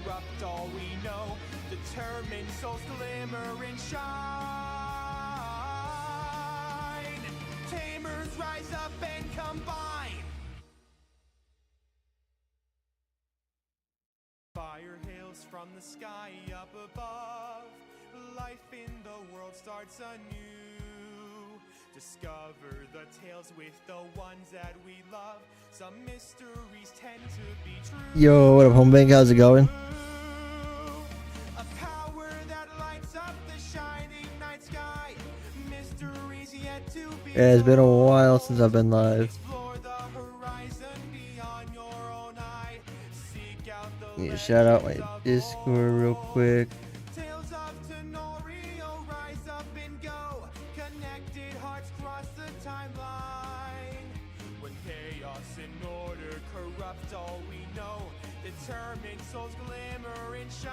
corrupt all we know. Determined souls glimmer and shine. Tamers rise up and combine. Fire hails from the sky up above. Life in the world starts anew. Discover the tales with the ones that we love. Some mysteries tend to be true. Yo, what up, home bank? How's it going? A power that lights up the shining night sky. Mysteries yet to be Yeah, it's been a while since I've been live. Explore the horizon beyond your own eye. Seek out the Need to shout out my legends of Discord real quick. Tales of Tanorio, rise up and go. Connected hearts cross the timeline. When chaos and order corrupt all we know. Determined souls glimmer and shine.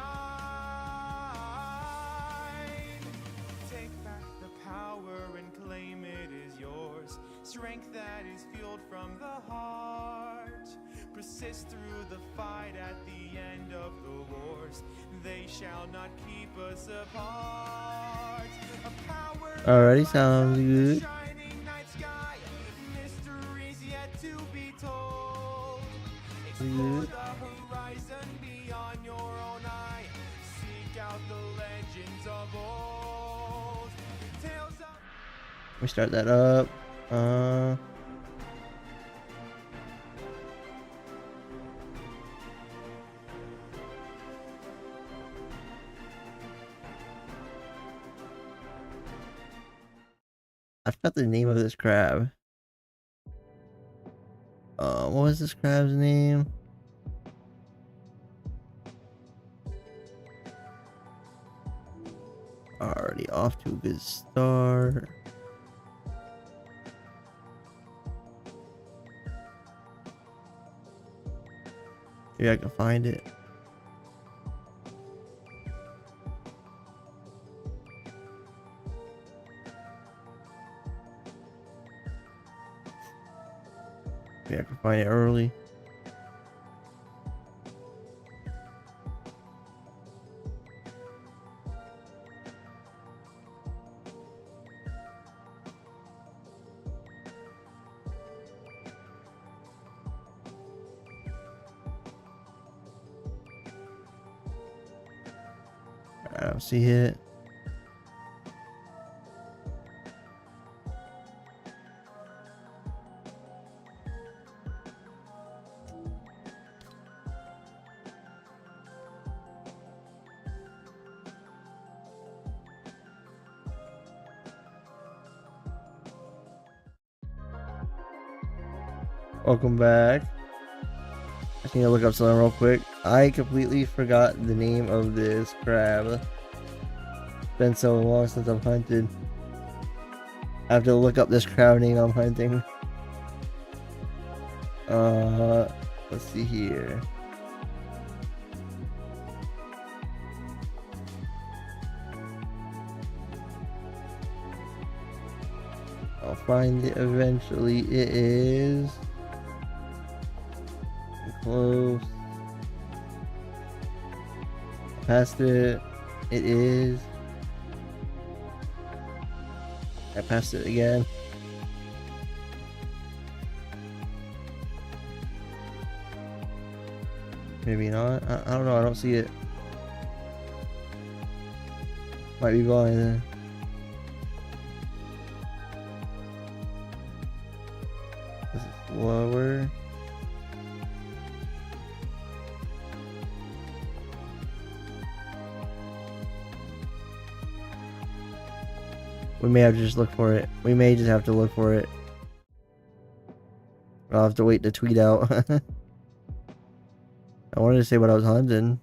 Take back the power and claim it is yours. Strength that is fueled from the heart. Persist through the fight at the end of the wars. They shall not keep us apart. A power Alrighty, sounds good. shining night sky. Mysteries yet to be told. Explore the horizon beyond your own eye. Seek out the legends of old. Tales of Let me start that up. I forgot the name of this crab. What was this crab's name? Already off to a good start. Maybe I can find it. Maybe I can find it early. I don't see it. Welcome back. I just need to look up something real quick. I completely forgot the name of this crab. It's been so long since I've hunted. I have to look up this crab name I'm hunting. Let's see here. I'll find it eventually. It is close. Past it. It is. I passed it again. Maybe not. I don't know. I don't see it. Might be blind then. This is lower. We may have to just look for it. We may just have to look for it. I'll have to wait to tweet out. I wanted to say what I was hunting.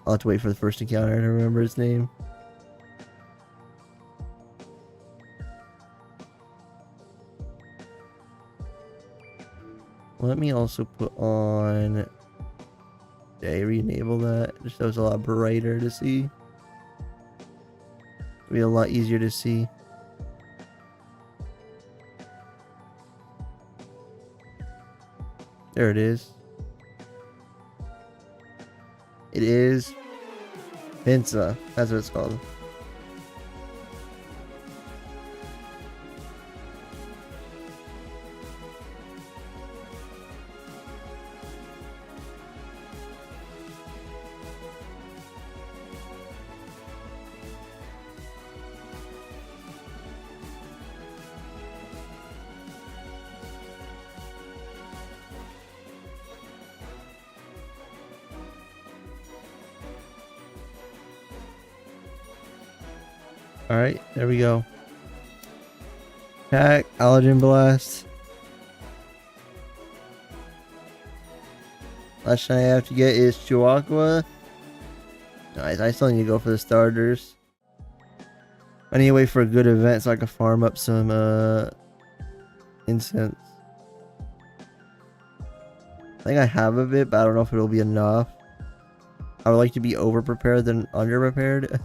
I'll have to wait for the first encounter to remember its name. Let me also put on... Did I re-enable that? Just so it's a lot brighter to see. It'll be a lot easier to see. There it is. It is Pinza. That's what it's called. Alright, there we go. Attack, Allergen Blast. Last thing I have to get is Chihuahua. Nice, I still need to go for the starters. I need to wait for a good event so I can farm up some incense. I think I have a bit, but I don't know if it'll be enough. I would like to be over prepared than under prepared.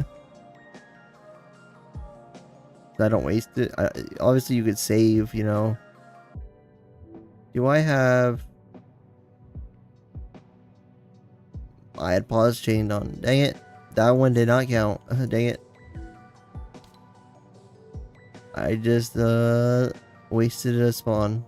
I don't waste it. Obviously you could save, you know. Do I have... I had pause chained on. Dang it. That one did not count. Dang it. I just wasted a spawn.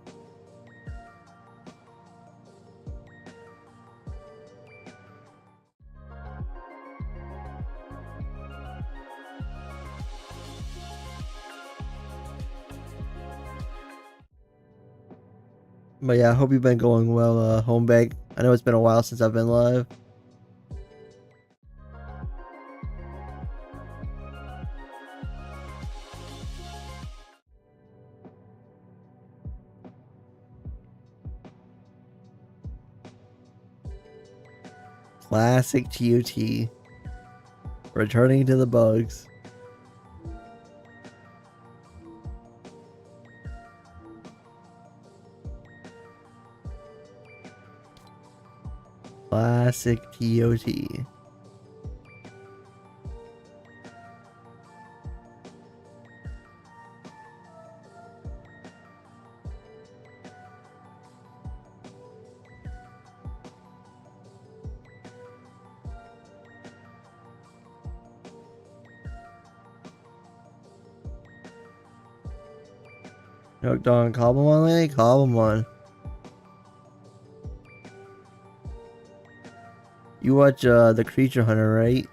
But yeah, I hope you've been going well, home bag. I know it's been a while since I've been live. Classic TUT. Returning to the bugs. Classic TOT. Hooked on Cobblemon Lady? Cobblemon. You watch the Creature Hunter, right?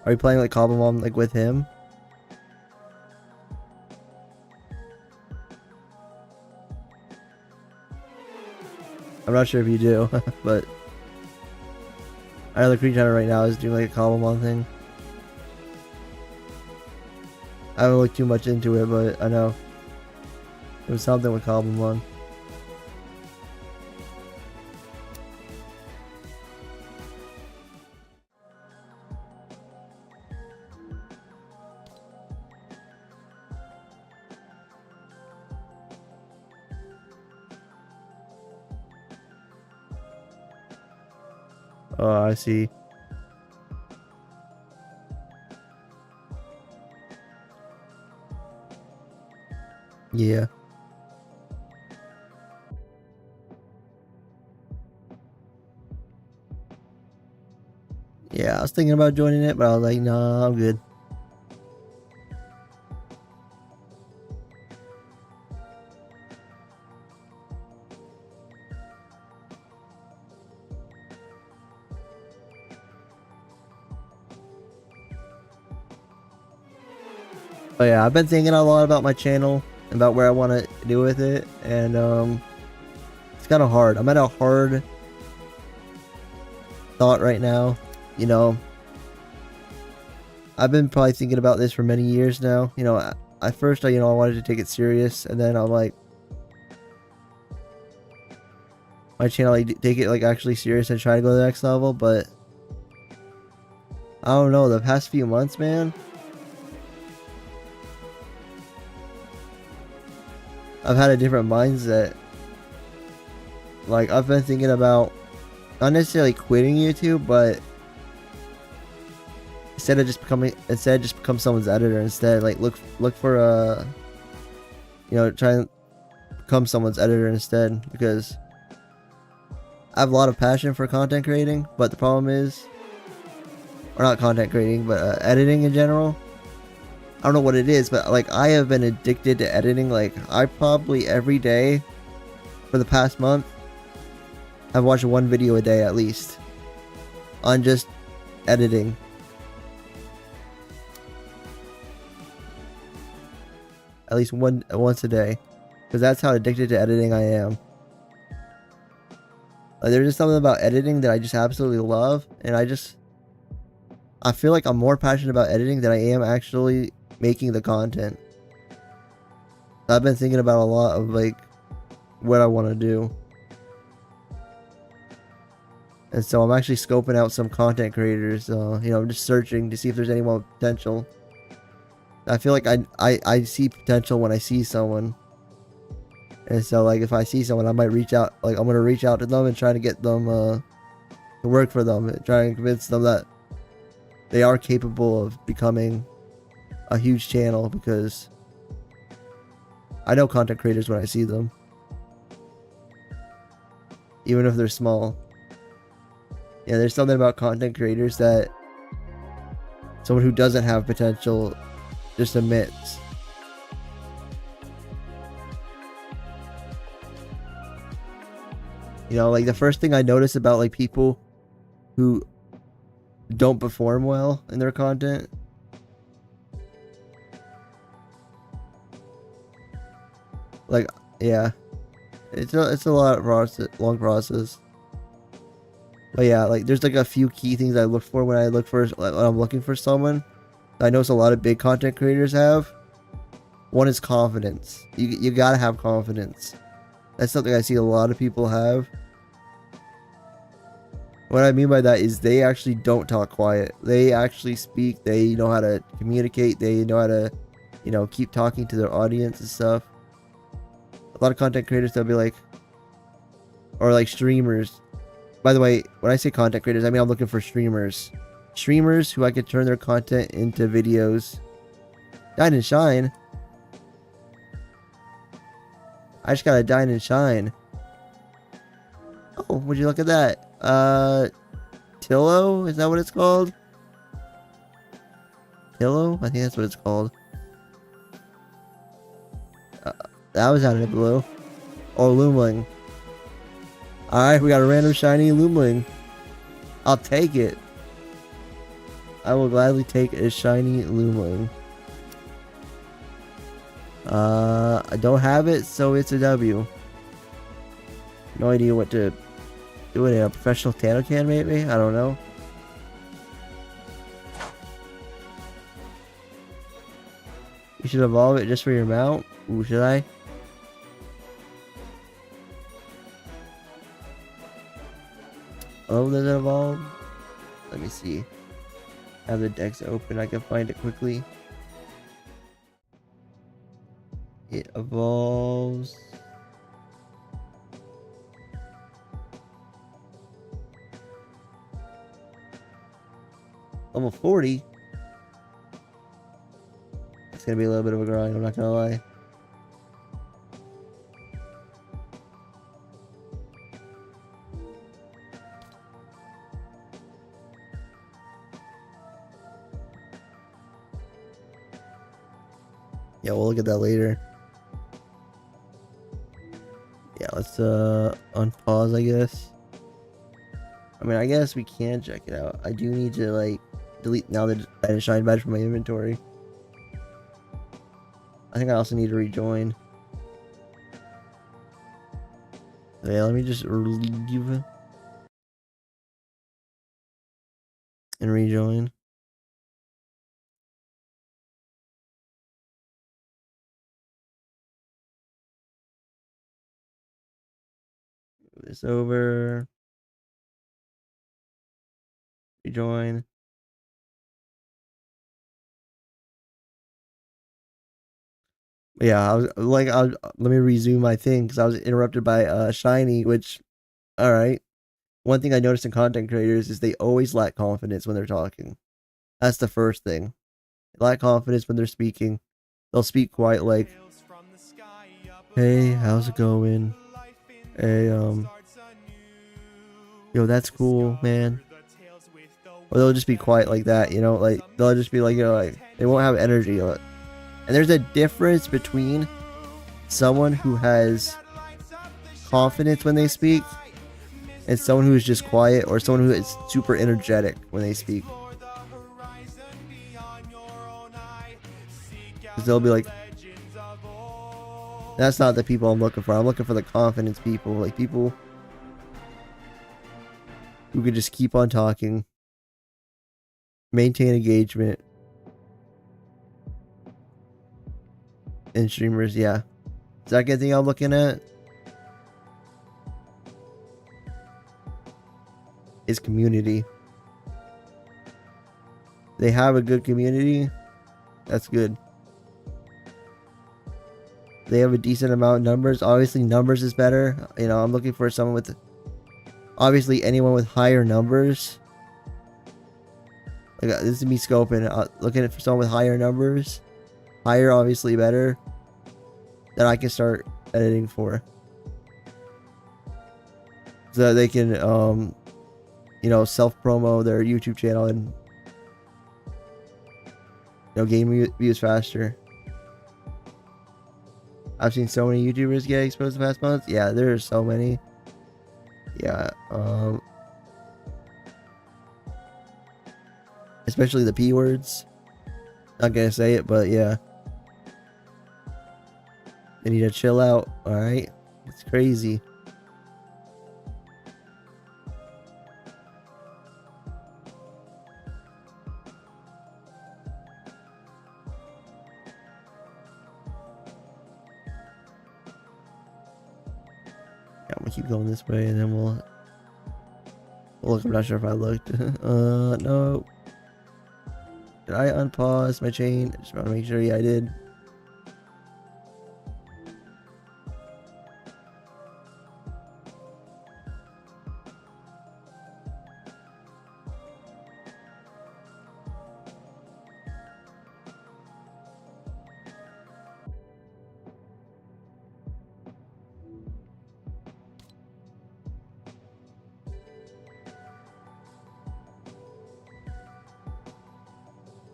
Are you playing like Cobblemon like with him? I'm not sure if you do, but I know the Creature Hunter right now is doing like a Cobblemon thing. I haven't looked too much into it, but I know it was something with Cobblemon. Oh, I see. Yeah. Yeah, I was thinking about joining it, but I was like, nah, I'm good. But yeah, I've been thinking a lot about my channel, about where I want to do with it, and it's kind of hard. I'm at a hard thought right now. You know, I've been probably thinking about this for many years now. You know, at first, I wanted to take it serious, and then I'm like, my channel, like, take it like actually serious and try to go to the next level. But I don't know, the past few months, man, I've had a different mindset. Like, I've been thinking about not necessarily quitting YouTube, but instead just become someone's editor instead. Like, look for try and become someone's editor instead, because I have a lot of passion for content creating, but the problem is, or not content creating, but editing in general. I don't know what it is, but like I have been addicted to editing. Like I probably every day for the past month, I've watched one video a day at least on just editing. At least once a day, because that's how addicted to editing I am. Like, there's just something about editing that I just absolutely love, and I feel like I'm more passionate about editing than I am actually making the content. I've been thinking about a lot of like what I want to do, and so I'm actually scoping out some content creators. You know, I'm just searching to see if there's anyone with potential. I feel like I see potential when I see someone. And so, like, if I see someone, I might reach out. Like, I'm going to reach out to them and try to get them to work for them. And try and convince them that they are capable of becoming a huge channel. Because I know content creators when I see them. Even if they're small. Yeah, there's something about content creators that someone who doesn't have potential just admits. You know, like the first thing I notice about like people who don't perform well in their content, like, yeah, it's a lot of long process. But yeah, like there's like a few key things I look for when I look for, like, when I'm looking for someone. I notice a lot of big content creators have. One is confidence. You gotta have confidence. That's something I see a lot of people have. What I mean by that is they actually don't talk quiet. They actually speak. They know how to communicate. They know how to, you know, keep talking to their audience and stuff. A lot of content creators, they'll be like, or like streamers. By the way, when I say content creators, I mean I'm looking for streamers. Streamers who I could turn their content into videos. Dine and shine. I just gotta dine and shine. Oh, would you look at that? Tillo? Is that what it's called? Tillo? I think that's what it's called. That was out of the blue. Oh, Loomling. Alright, we got a random shiny Loomling. I'll take it. I will gladly take a shiny Loomling. I don't have it, so it's a W. No idea what to do it in a professional Tano can, maybe? I don't know. You should evolve it just for your mount. Ooh, should I? Oh, does it evolve? Let me see. I have the dex open. I can find it quickly. It evolves. Level 40. It's gonna be a little bit of a grind, I'm not gonna lie. Yeah, we'll look at that later. Yeah, let's unpause, I guess. I mean, I guess we can check it out. I do need to like delete now the Dine and Shine badge from my inventory. I think I also need to rejoin. So yeah, let me just leave and rejoin. Move this over. Rejoin. Yeah, I was like, let me resume my thing because I was interrupted by shiny. Which, all right. One thing I noticed in content creators is they always lack confidence when they're talking. That's the first thing. They lack confidence when they're speaking. They'll speak quite like, "Hey, how's it going? Hey, Yo, that's cool, man. Or they'll just be quiet like that, you know, like they'll just be like, you know, like they won't have energy. And there's a difference between someone who has confidence when they speak and someone who is just quiet, or someone who is super energetic when they speak. Because they'll be like, that's not the people I'm looking for. I'm looking for the confidence people, like people who can just keep on talking, maintain engagement. And streamers, yeah. Second thing I'm looking at is community. They have a good community. That's good. They have a decent amount of numbers. Obviously, numbers is better. You know, I'm looking for someone with, obviously, anyone with higher numbers. Like, this is me scoping. Looking for someone with higher numbers. Higher, obviously, better. That I can start editing for. So that they can, you know, self-promo their YouTube channel and, you know, gain views faster. I've seen so many YouTubers get exposed the past months. Yeah, there's so many. Yeah, especially the P words. Not gonna say it, but yeah. They need to chill out, alright? It's crazy. Yeah, I'm gonna keep going this way and then we'll look. I'm not sure if I looked. No. Did I unpause my chain? I just want to make sure. Yeah, I did.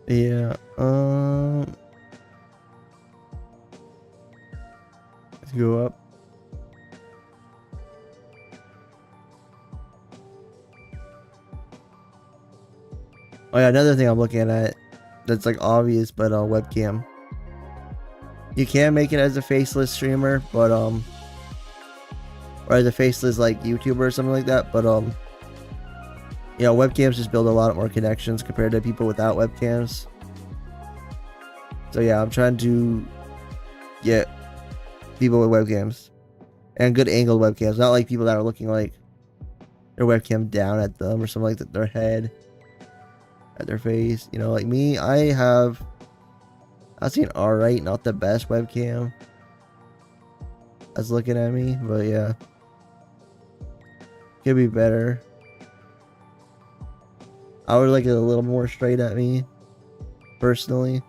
Yeah, let's go up. Oh yeah, another thing I'm looking at that's like obvious, but webcam. You can make it as a faceless streamer, but or as a faceless like YouTuber or something like that, but you know, webcams just build a lot more connections compared to people without webcams. So yeah, I'm trying to get people with webcams and good angled webcams, not like people that are looking like their webcam down at them or something like that, their head at their face. You know, like me, I've seen alright, not the best webcam that's looking at me, but yeah, could be better. I would like it a little more straight at me, personally.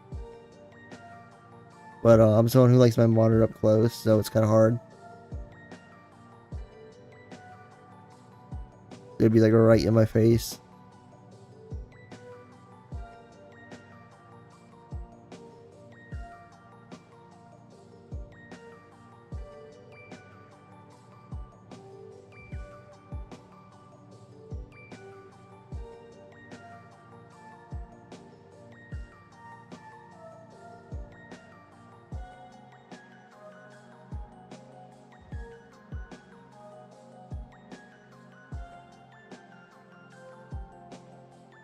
But I'm someone who likes my monitor up close, so it's kind of hard. It'd be like right in my face.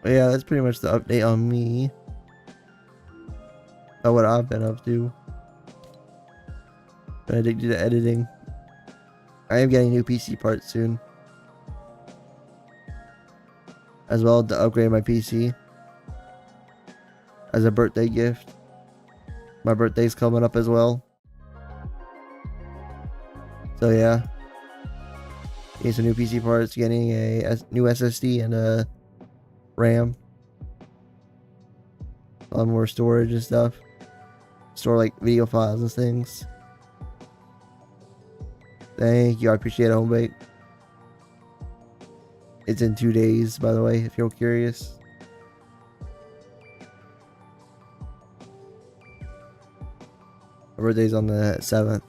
But yeah, that's pretty much the update on me. About what I've been up to. Been addicted to editing. I am getting new PC parts soon. As well to upgrade my PC. As a birthday gift. My birthday's coming up as well. So yeah. Getting some new PC parts, getting a new SSD and a RAM. A lot more storage and stuff. Store like video files and things. Thank you, I appreciate it, Homebake. It's in 2 days, by the way, if you're curious. My birthday's on the 7th.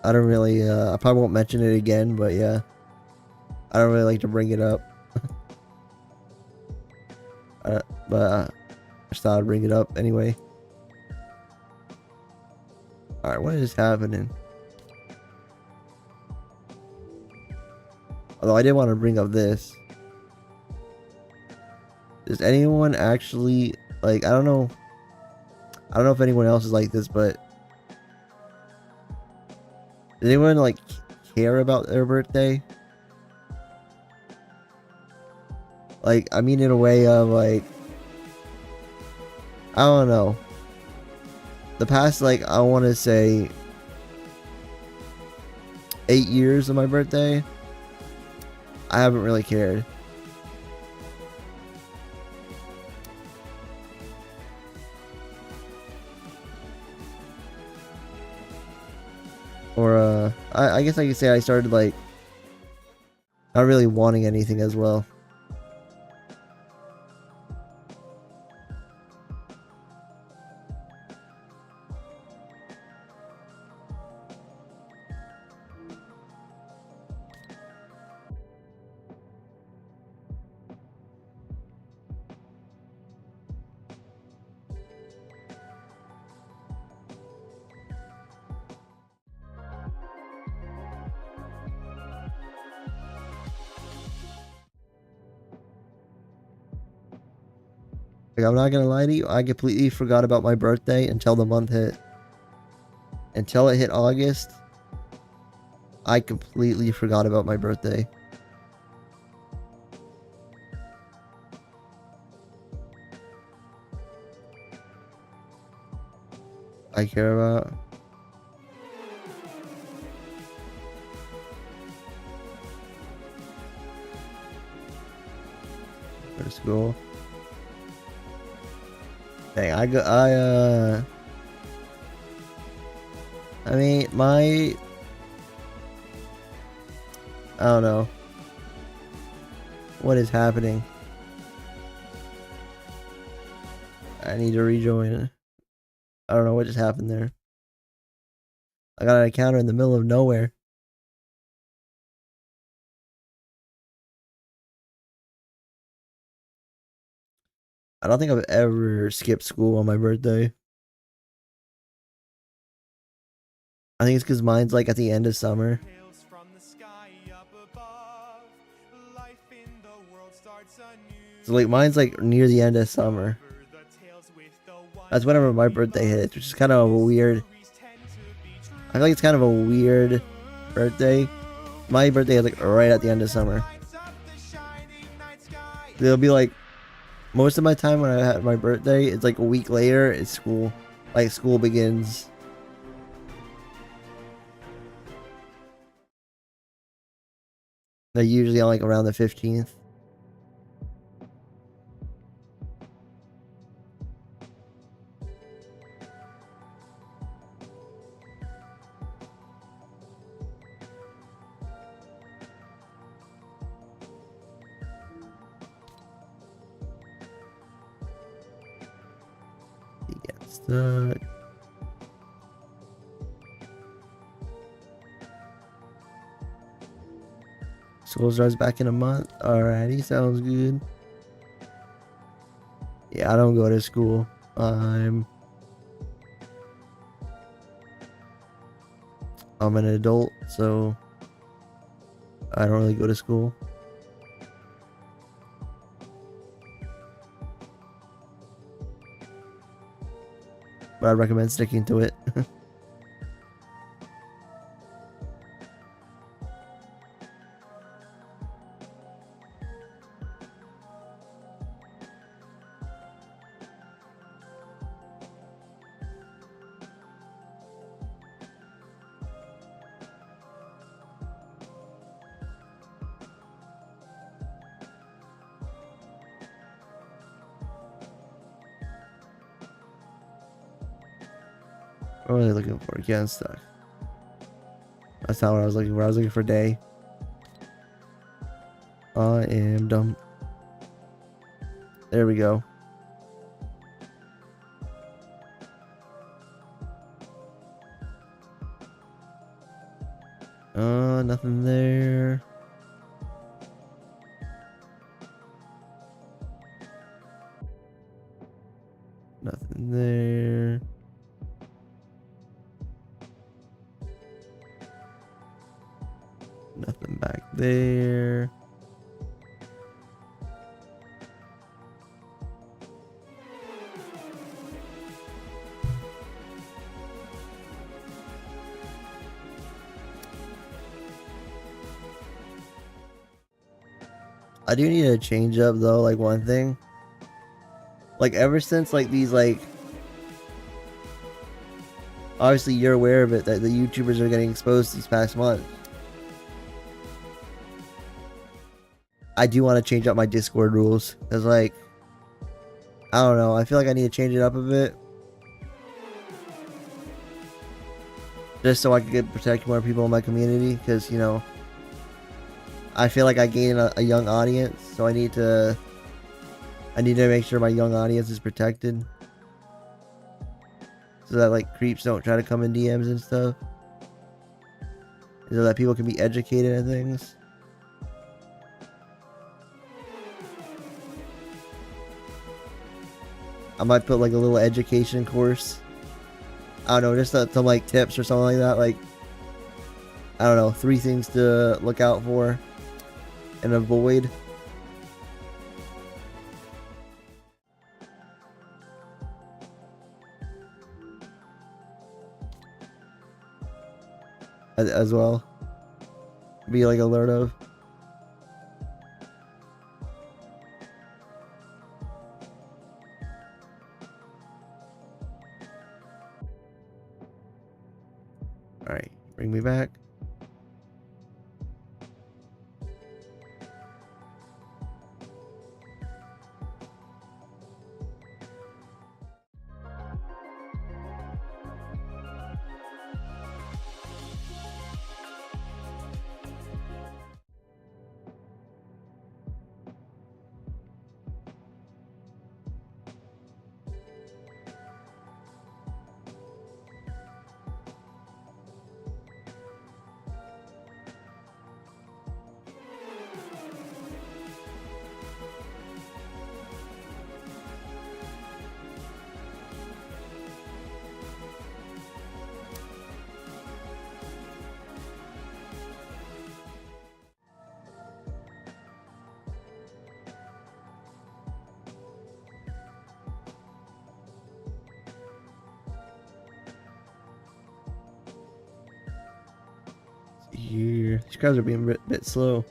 I don't really, I probably won't mention it again, but yeah. I don't really like to bring it up. But I just thought I'd bring it up anyway. Alright, what is happening? Although I did want to bring up this. Does anyone actually, like, I don't know if anyone else is like this, but does anyone, like, care about their birthday? Like, I mean in a way of, like, I don't know. The past, like, I want to say 8 years of my birthday, I haven't really cared. Or, I guess I could say I started, like, not really wanting anything as well. Like, I'm not gonna lie to you, I completely forgot about my birthday until the month hit. Until it hit August, I completely forgot about my birthday. I care about. Go to school. Dang, I mean, I don't know. What is happening? I need to rejoin it. I don't know what just happened there. I got an encounter in the middle of nowhere. I don't think I've ever skipped school on my birthday. I think it's because mine's like at the end of summer. So like mine's like near the end of summer. That's whenever my birthday hits, which is kind of a weird. I feel like it's kind of a weird birthday. My birthday is like right at the end of summer. It'll be like most of my time when I have my birthday, it's like a week later, it's school. Like school begins. They're usually on like around the 15th. He gets stuck. School starts back in a month. Alrighty, sounds good. Yeah, I don't go to school. I'm an adult, so I don't really go to school. But I recommend sticking to it. What are they looking for? Again, stuck. That's not what I was looking for. I was looking for day. I am dumb. There we go. Nothing there. Nothing there. Nothing back there. I do need to change up though, like one thing. Like ever since like these like obviously you're aware of it that the YouTubers are getting exposed these past months. I do want to change up my Discord rules. Cause like I don't know, I feel like I need to change it up a bit. Just so I can protect more people in my community, because you know I feel like I gain a young audience, so I need to make sure my young audience is protected, so that like creeps don't try to come in DMs and stuff, so that people can be educated in things. I might put like a little education course. I don't know, just some like tips or something like that. Like I don't know, 3 things to look out for and avoid. As well. Be like alert of. Alright, bring me back. Here, these crabs are being a bit slow.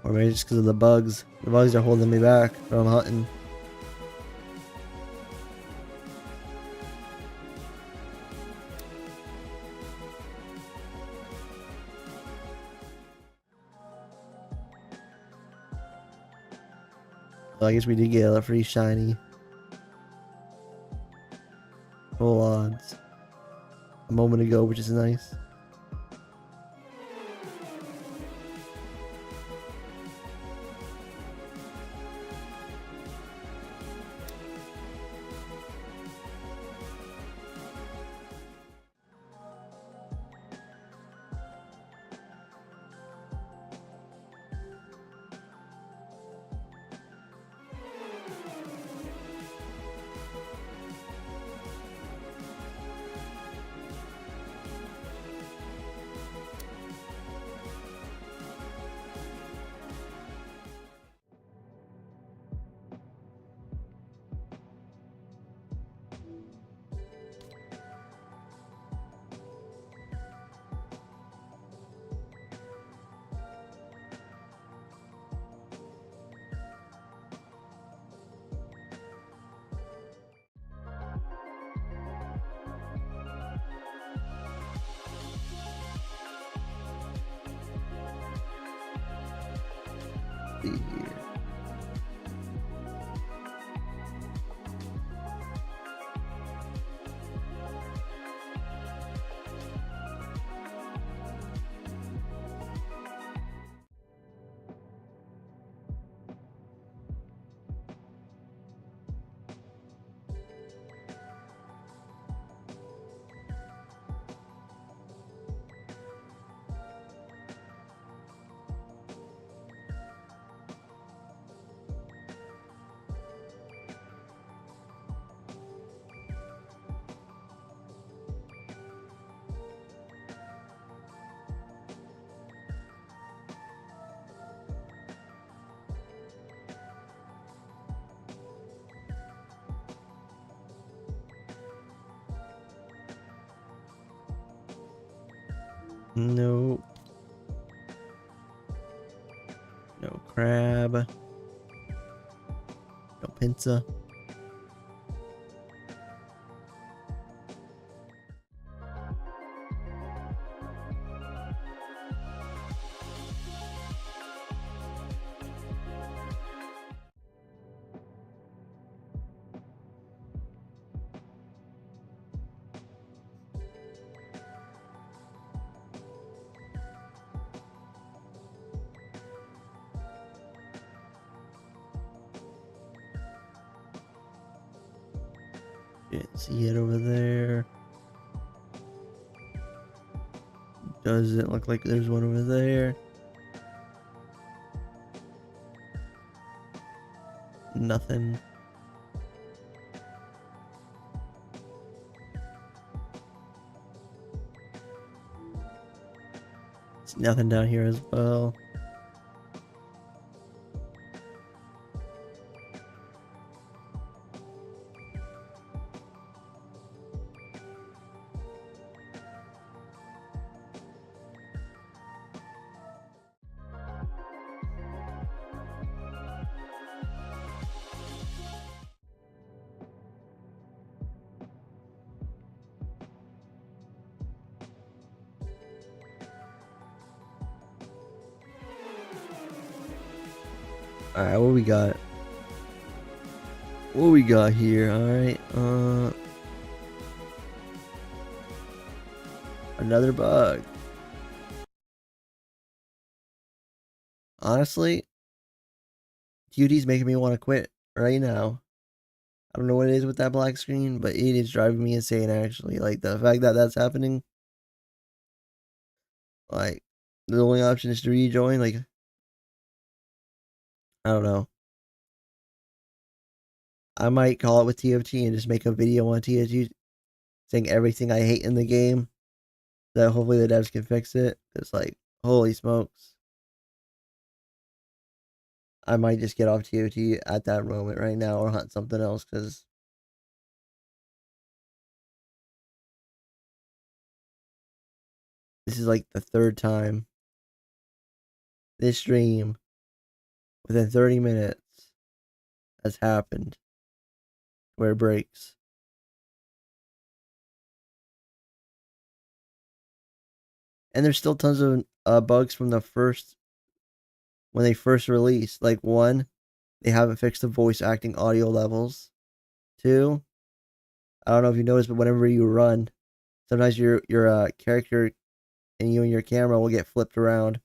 Or maybe just because of the bugs. The bugs are holding me back from hunting. So I guess we did get a free shiny. Full odds. A moment ago, which is nice. See here. Nope. No crab. No pinza. Didn't see it over there. Doesn't look like there's one over there. Nothing. See nothing down here as well. Alright, what we got? What we got here? Alright, another bug. Honestly, QT's making me want to quit right now. I don't know what it is with that black screen, but it is driving me insane actually. Like, the fact that that's happening. Like, the only option is to rejoin. Like, I don't know. I might call it with TFT and just make a video on TFT saying everything I hate in the game. That hopefully the devs can fix it. It's like, holy smokes. I might just get off TFT at that moment right now or hunt something else because this is like the third time this stream within 30 minutes has happened where it breaks. And there's still tons of bugs from the first, when they first released. Like, one, they haven't fixed the voice acting audio levels. Two, I don't know if you noticed, but whenever you run, sometimes your character and you and your camera will get flipped around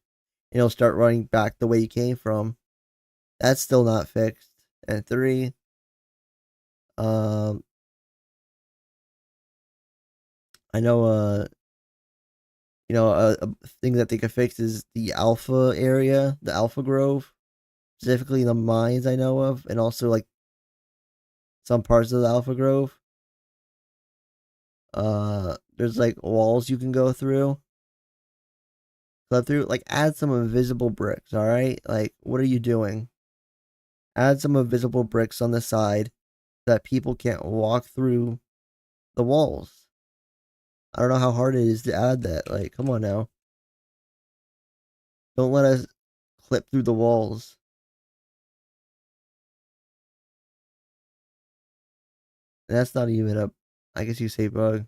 and it'll start running back the way you came from. That's still not fixed. And three, I know a thing that they could fix is the alpha area, the alpha grove, specifically the mines I know of, and also like some parts of the alpha grove. There's like walls you can go through. Like, add some invisible bricks, alright? Like, what are you doing? Add some invisible bricks on the side that people can't walk through the walls. I don't know how hard it is to add that. Like, come on now. Don't let us clip through the walls. And that's not even a, I guess you say bug.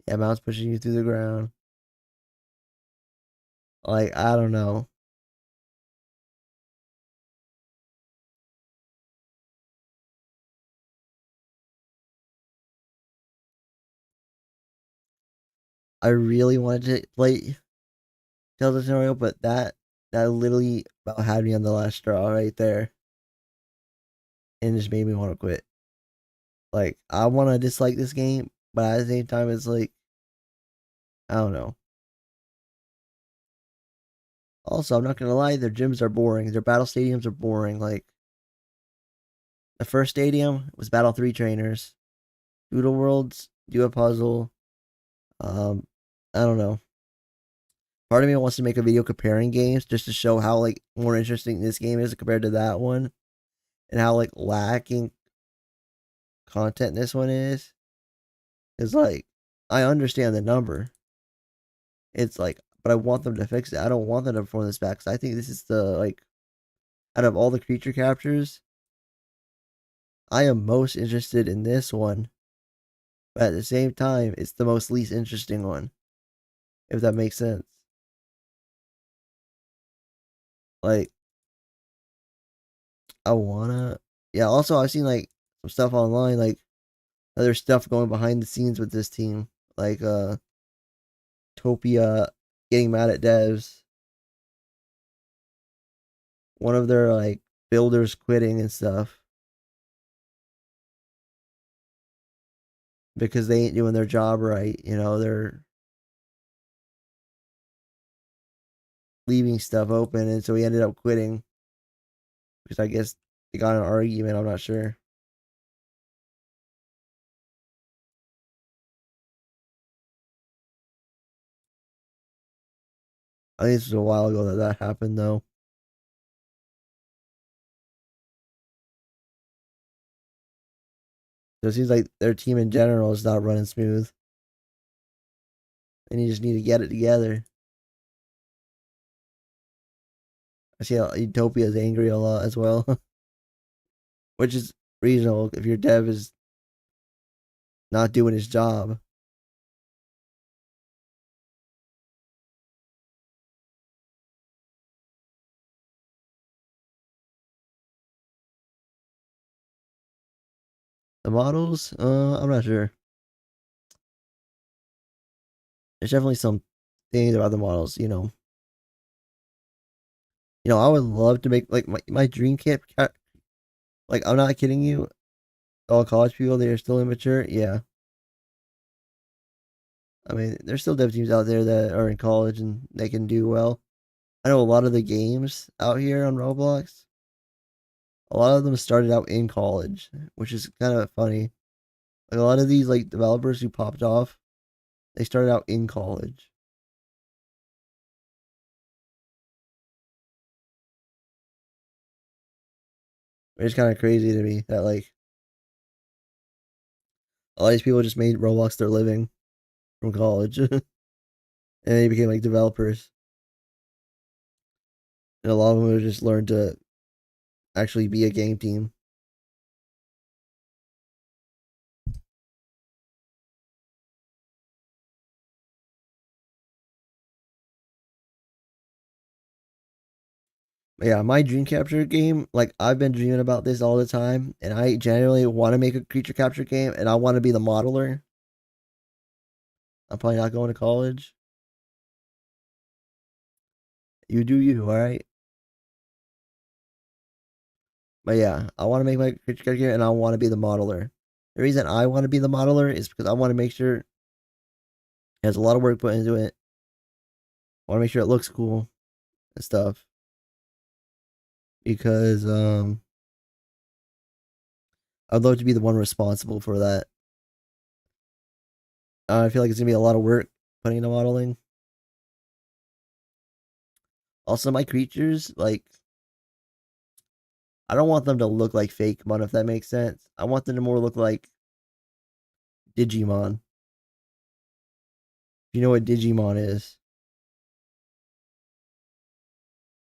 Yeah, mouse pushing you through the ground. Like, I don't know. I really wanted to play Tales of Tanorio, but that literally about had me on the last straw right there. And just made me want to quit. Like, I want to dislike this game, but at the same time, it's like, I don't know. Also, I'm not gonna lie, their gyms are boring. Their battle stadiums are boring. Like, the first stadium was Battle 3 trainers. Doodle Worlds, do a puzzle. I don't know. Part of me wants to make a video comparing games just to show how like more interesting this game is compared to that one, and how like lacking content this one is. It's like, I understand the number. It's like, but I want them to fix it. I don't want them to perform this back. 'Cause I think this is the like out of all the creature captures, I am most interested in this one. But at the same time, it's the most least interesting one. If that makes sense. Like I wanna, yeah. Also, I've seen like some stuff online, like other stuff going behind the scenes with this team, like Topia getting mad at devs, one of their like builders quitting and stuff because they ain't doing their job right. You know, they're leaving stuff open, and so he ended up quitting because I guess they got in an argument. I'm not sure. I think this was a while ago that happened though. So it seems like their team in general is not running smooth, and you just need to get it together. I see Utopia is angry a lot as well, which is reasonable if your dev is not doing his job. The models, I'm not sure. There's definitely some things about the models, you know. I would love to make like my dream camp. Like, I'm not kidding you. All college people, they are still immature. Yeah, I mean, there's still dev teams out there that are in college and they can do well. I know a lot of the games out here on Roblox. A lot of them started out in college, which is kind of funny. Like a lot of these like developers who popped off, they started out in college. It's kind of crazy to me that like a lot of these people just made Roblox their living from college, and they became like developers. And a lot of them just learned to actually be a game team. But yeah, my dream capture game, like I've been dreaming about this all the time, and I generally want to make a creature capture game, and I want to be the modeler. I'm probably not going to college. You do you, all right? But yeah, I want to make my creature capture game, and I want to be the modeler. The reason I want to be the modeler is because I want to make sure there's a lot of work put into it. I want to make sure it looks cool and stuff because I'd love to be the one responsible for that. I feel like it's gonna be a lot of work putting into modeling. Also, my creatures, like, I don't want them to look like fake mon, if that makes sense. I want them to more look like Digimon. You know what Digimon is?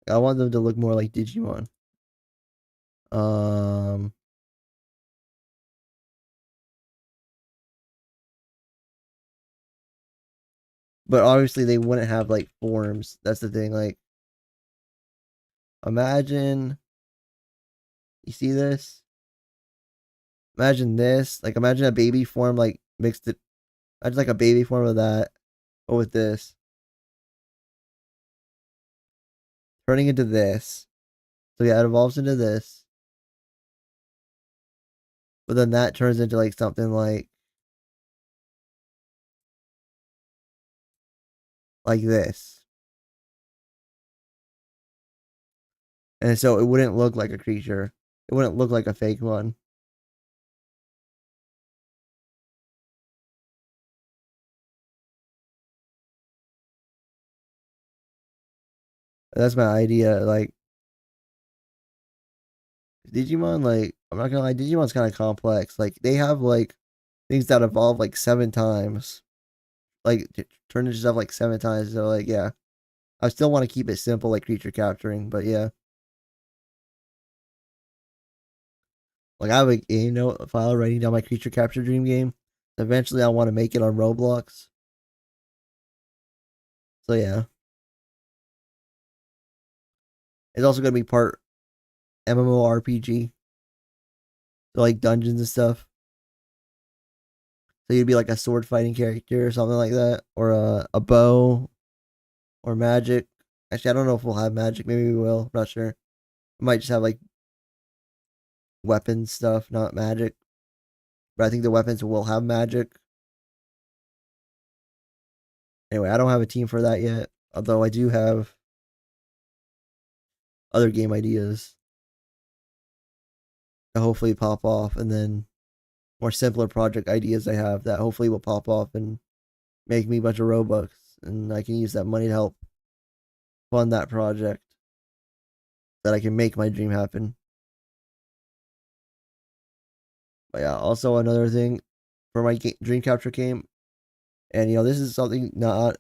I want them to look more like Digimon. Um, but obviously they wouldn't have like forms. That's the thing. Like, imagine you see this. Imagine this. Like, imagine a baby form like mixed it. Imagine like a baby form of that, but with this turning into this. So yeah, it evolves into this, but then that turns into like something like this, and so it wouldn't look like a creature. It wouldn't look like a fake one. That's my idea. Like Digimon, like I'm not gonna lie, Digimon's kind of complex. Like they have like things that evolve like 7 times. like turned into stuff like 7 times. So like yeah, I still want to keep it simple like creature capturing, but yeah. Like I have a game note file writing down my creature capture dream game. Eventually, I want to make it on Roblox. So yeah, it's also gonna be part MMORPG, so like dungeons and stuff. So you'd be like a sword fighting character or something like that, or a bow, or magic. Actually, I don't know if we'll have magic. Maybe we will. I'm not sure. We might just have like weapon stuff, not magic. But I think the weapons will have magic. Anyway, I don't have a team for that yet. Although I do have other game ideas that hopefully pop off, and then more simpler project ideas I have that hopefully will pop off and make me a bunch of Robux, and I can use that money to help fund that project that I can make my dream happen. But yeah, also another thing for my dream capture game, and this is something not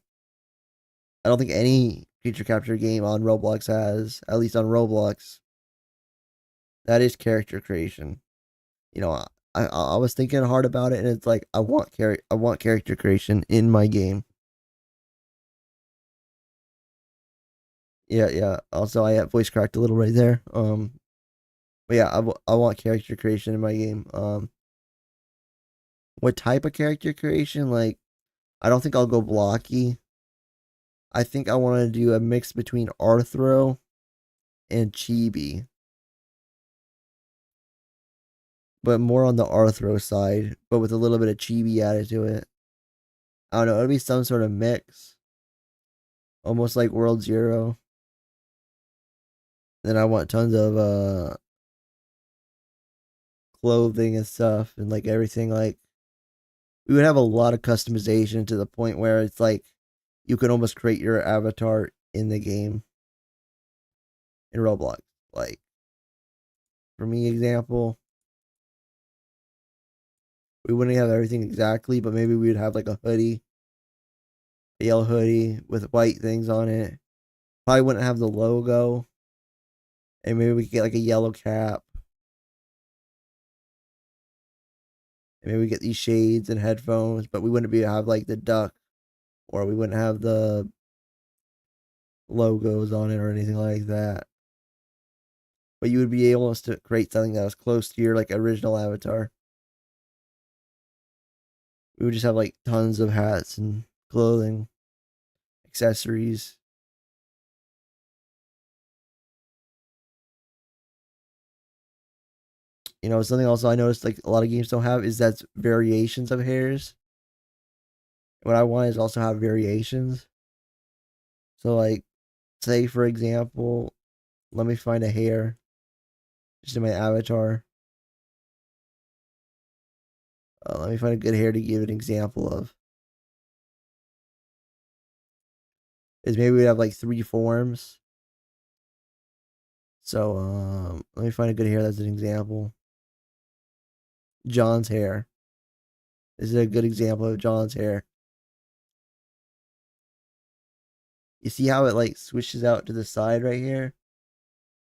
I don't think any creature capture game on Roblox has, at least on Roblox. That is character creation. I was thinking hard about it, and it's like I want character creation in my game. Yeah. Also, I have voice cracked a little right there. But yeah, I want character creation in my game. What type of character creation? Like, I don't think I'll go blocky. I think I want to do a mix between Arthro and Chibi, but more on the Arthro side, but with a little bit of Chibi added to it. I don't know. It'll be some sort of mix, almost like World Zero. Then I want tons of clothing and stuff, and like everything. Like we would have a lot of customization to the point where it's like you can almost create your avatar in the game in Roblox. Like for me, example, we wouldn't have everything exactly, but maybe we would have like a hoodie, a yellow hoodie with white things on it. Probably wouldn't have the logo, and maybe we could get like a yellow cap. And maybe we get these shades and headphones, but we wouldn't have like the duck, or we wouldn't have the logos on it or anything like that. But you would be able to create something that was close to your like original avatar. We would just have like tons of hats and clothing, accessories. Something also I noticed like a lot of games don't have is that's variations of hairs. What I want is also have variations. So like, say for example, let me find a hair just in my avatar. Let me find a good hair to give an example of. Is maybe we have like 3 forms. So let me find a good hair that's an example. John's hair. This is a good example of John's hair. You see how it like switches out to the side right here?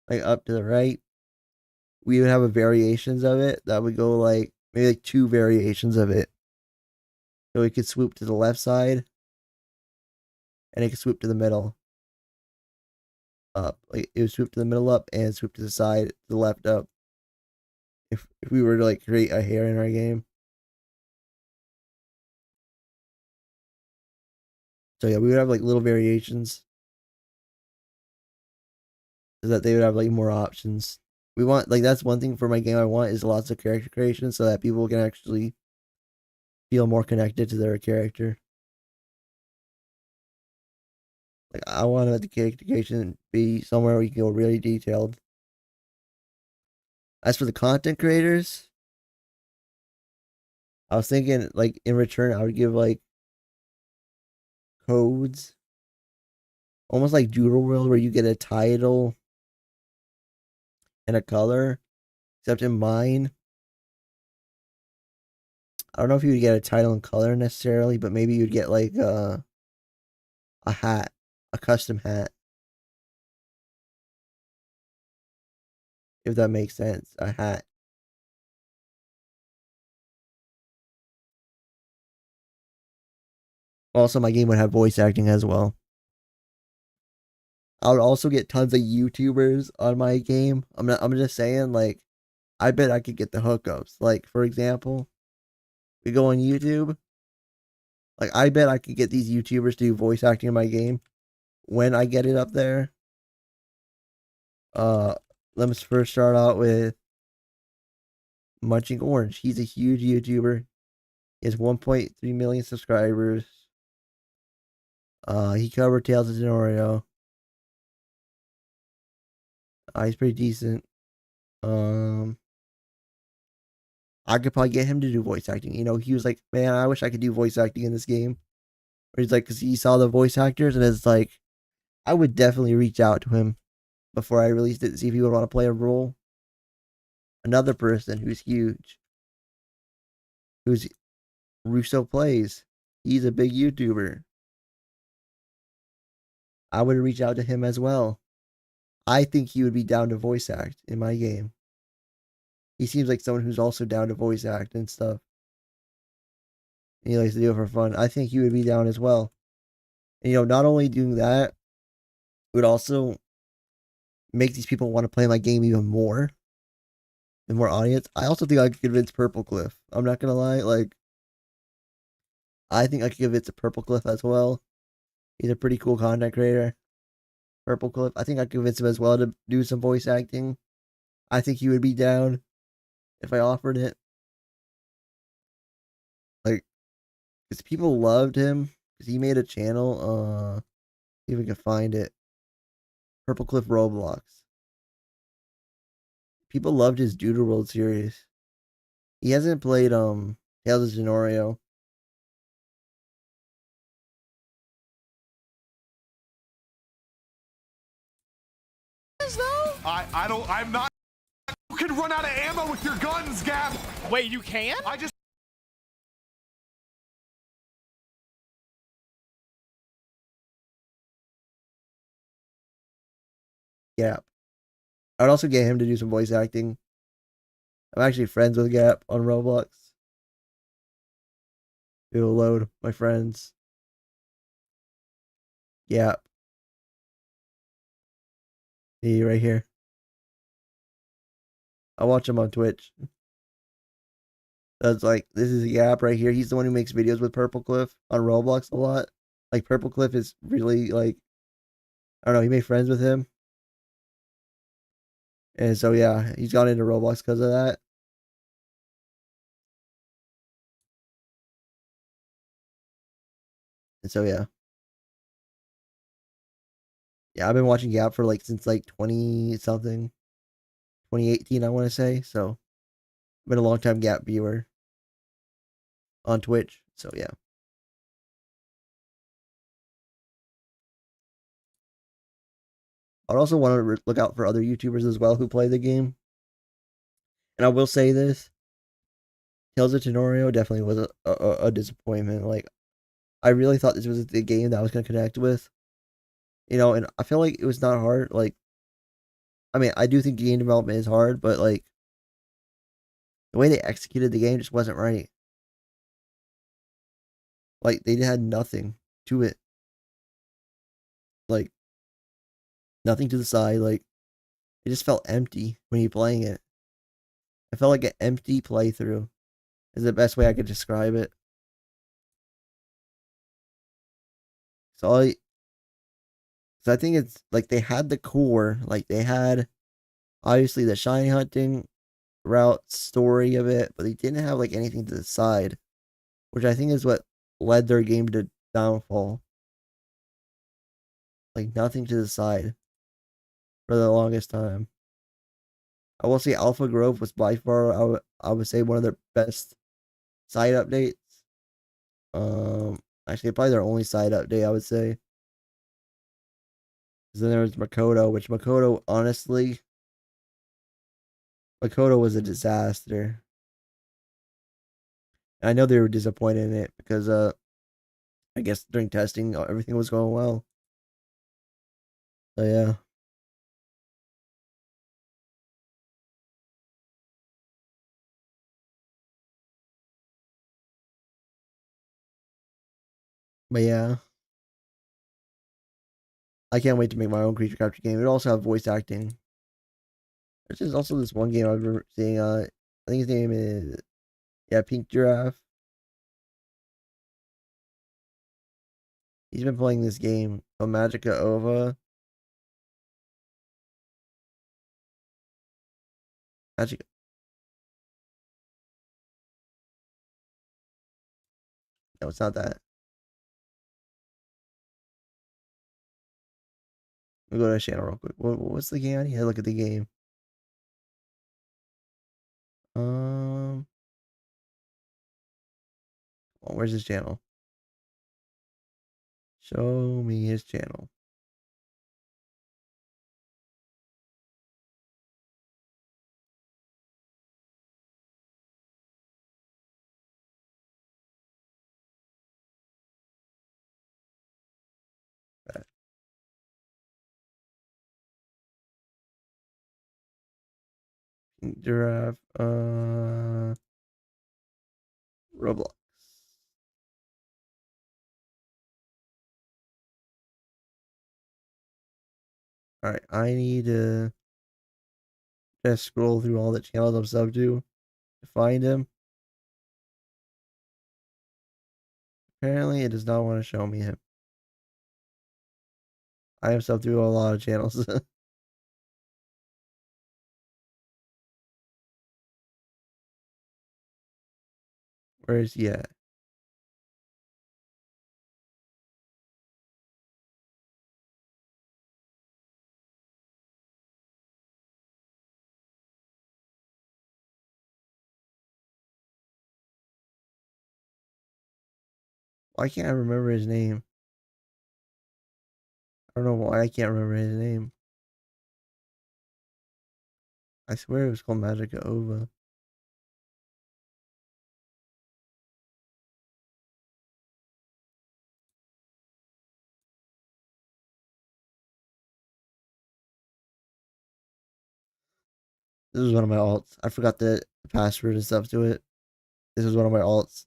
Like up to the right? We would have a variations of it that would go like maybe like 2 variations of it. So it could swoop to the left side and it could swoop to the middle up. Like it would swoop to the middle up and swoop to the side, to the left up. If we were to like create a hair in our game. So yeah, we would have like little variations so that they would have like more options. We want like that's one thing for my game I want is lots of character creation so that people can actually feel more connected to their character. Like I want the character creation be somewhere where you can go really detailed. As for the content creators, I was thinking like in return I would give like codes, almost like Doodle World where you get a title and a color. Except in mine, I don't know if you would get a title and color necessarily, but maybe you'd get like a hat, a custom hat, if that makes sense. A hat. Also, my game would have voice acting as well. I would also get tons of YouTubers on my game. I'm just saying, like, I bet I could get the hookups. Like, for example, we go on YouTube. Like, I bet I could get these YouTubers to do voice acting in my game when I get it up there. Uh, let's first start out with Munching Orange. He's a huge YouTuber. He has 1.3 million subscribers. He covered Tales of Tanorio. He's pretty decent. I could probably get him to do voice acting. You know, he was like, man, I wish I could do voice acting in this game. Or he's like, because he saw the voice actors, and it's like, I would definitely reach out to him before I released it to see if he would want to play a role. Another person who's huge, who's Russo Plays. He's a big YouTuber. I would reach out to him as well. I think he would be down to voice act in my game. He seems like someone who's also down to voice act and stuff. And he likes to do it for fun. I think he would be down as well. And, you know, not only doing that, it would also make these people want to play my game even more. And more audience. I also think I could convince Purple Cliff. I'm not gonna lie, like, I think I could convince Purple Cliff as well. He's a pretty cool content creator. Purple Cliff. I think I could convince him as well to do some voice acting. I think he would be down if I offered it. Like, because people loved him. Because he made a channel. See if we can find it. Purple Cliff Roblox. People loved his Doodle World series. He hasn't played Tales of Tanorio. I'm not. You can run out of ammo with your guns, Gap. Wait, you can? I just. Gap. I'd also get him to do some voice acting. I'm actually friends with Gap on Roblox. It'll load my friends. Gap. See right here. I watch him on Twitch. That's like, this is Gap right here. He's the one who makes videos with Purple Cliff on Roblox a lot. Like, Purple Cliff is really, like, I don't know, he made friends with him. And so, yeah, he's gone into Roblox because of that. And so, yeah. Yeah, I've been watching Gap for, like, since, like, 20-something. 2018, I want to say. So, I've been a long time Gap viewer on Twitch. So, yeah. I'd also want to look out for other YouTubers as well who play the game. And I will say this. Tales of Tanorio definitely was a disappointment. Like, I really thought this was the game that I was going to connect with. You know, and I feel like it was not hard. Like, I mean, I do think game development is hard, but, like, the way they executed the game just wasn't right. Like, they had nothing to it. Like, nothing to the side. Like, it just felt empty when you're playing it. I felt like an empty playthrough is the best way I could describe it. So I think it's like they had the core, like they had obviously the shiny hunting route story of it, but they didn't have like anything to the side, which I think is what led their game to downfall. Like nothing to the side for the longest time. I will say Alpha Grove was by far I would say one of their best side updates. Actually probably their only side update I would say. Then there was Makoto, which Makoto honestly Makoto was a disaster. And I know they were disappointed in it because I guess during testing everything was going well. So yeah. But yeah, I can't wait to make my own creature capture game. It also have voice acting. There's just also this one game I remember seeing. I think his name is Pink Giraffe. He's been playing this game called Magica Ova. Magic. No, it's not that. Let me go to his channel real quick. What's the game? I need to look at the game. Um, oh, where's his channel? Show me his channel. Pink Giraffe. Roblox. All right, I need to just scroll through all the channels I'm sub to find him. Apparently, it does not want to show me him. I am sub through a lot of channels. Where is he at? Why can't I remember his name? I don't know why I can't remember his name. I swear it was called Magica Ova. This was one of my alts. I forgot the password and stuff to it. This was one of my alts.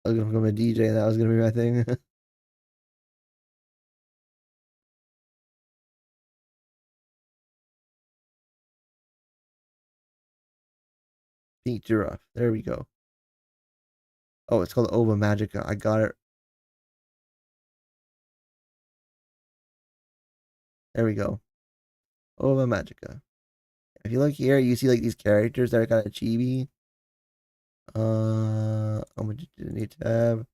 I was gonna become a DJ and that was gonna be my thing. Pink Giraffe. There we go. Oh, it's called Ova Magica. I got it. There we go. Ova Magica. If you look here, you see like these characters that are kind of chibi. I'm gonna do the new tab.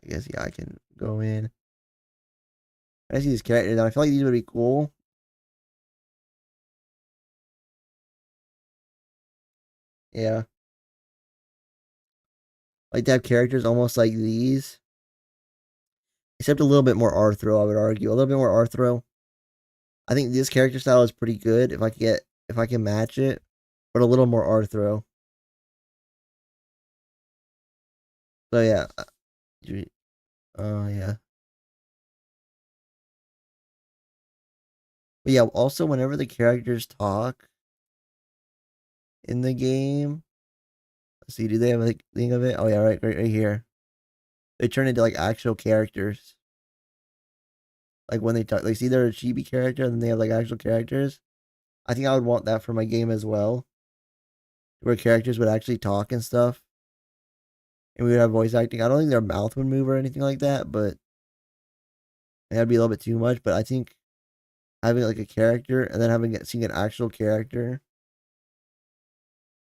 I guess yeah, I can go in. I see these characters, and I feel like these would be cool. Yeah, like to have characters almost like these, except a little bit more Arthro. I would argue a little bit more Arthro. I think this character style is pretty good if I can match it, but a little more Arthro. So yeah, yeah. But yeah, also whenever the characters talk in the game, let's see, do they have like thing of it? Oh yeah, right here. They turn into like actual characters. Like when they talk, like see they're a chibi character and then they have like actual characters. I think I would want that for my game as well, where characters would actually talk and stuff, and we would have voice acting. I don't think their mouth would move or anything like that, but that'd be a little bit too much. But I think having like a character and then seeing an actual character,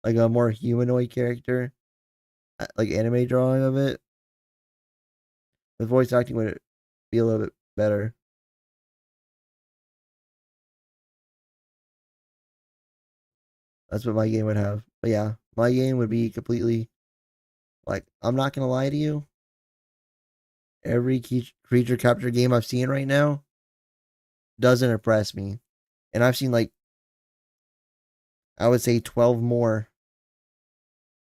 like a more humanoid character, like anime drawing of it, with voice acting would be a little bit better. That's what my game would have. But yeah, my game would be completely like, I'm not gonna lie to you. Every creature capture game I've seen right now, doesn't impress me. And I've seen like, I would say 12 more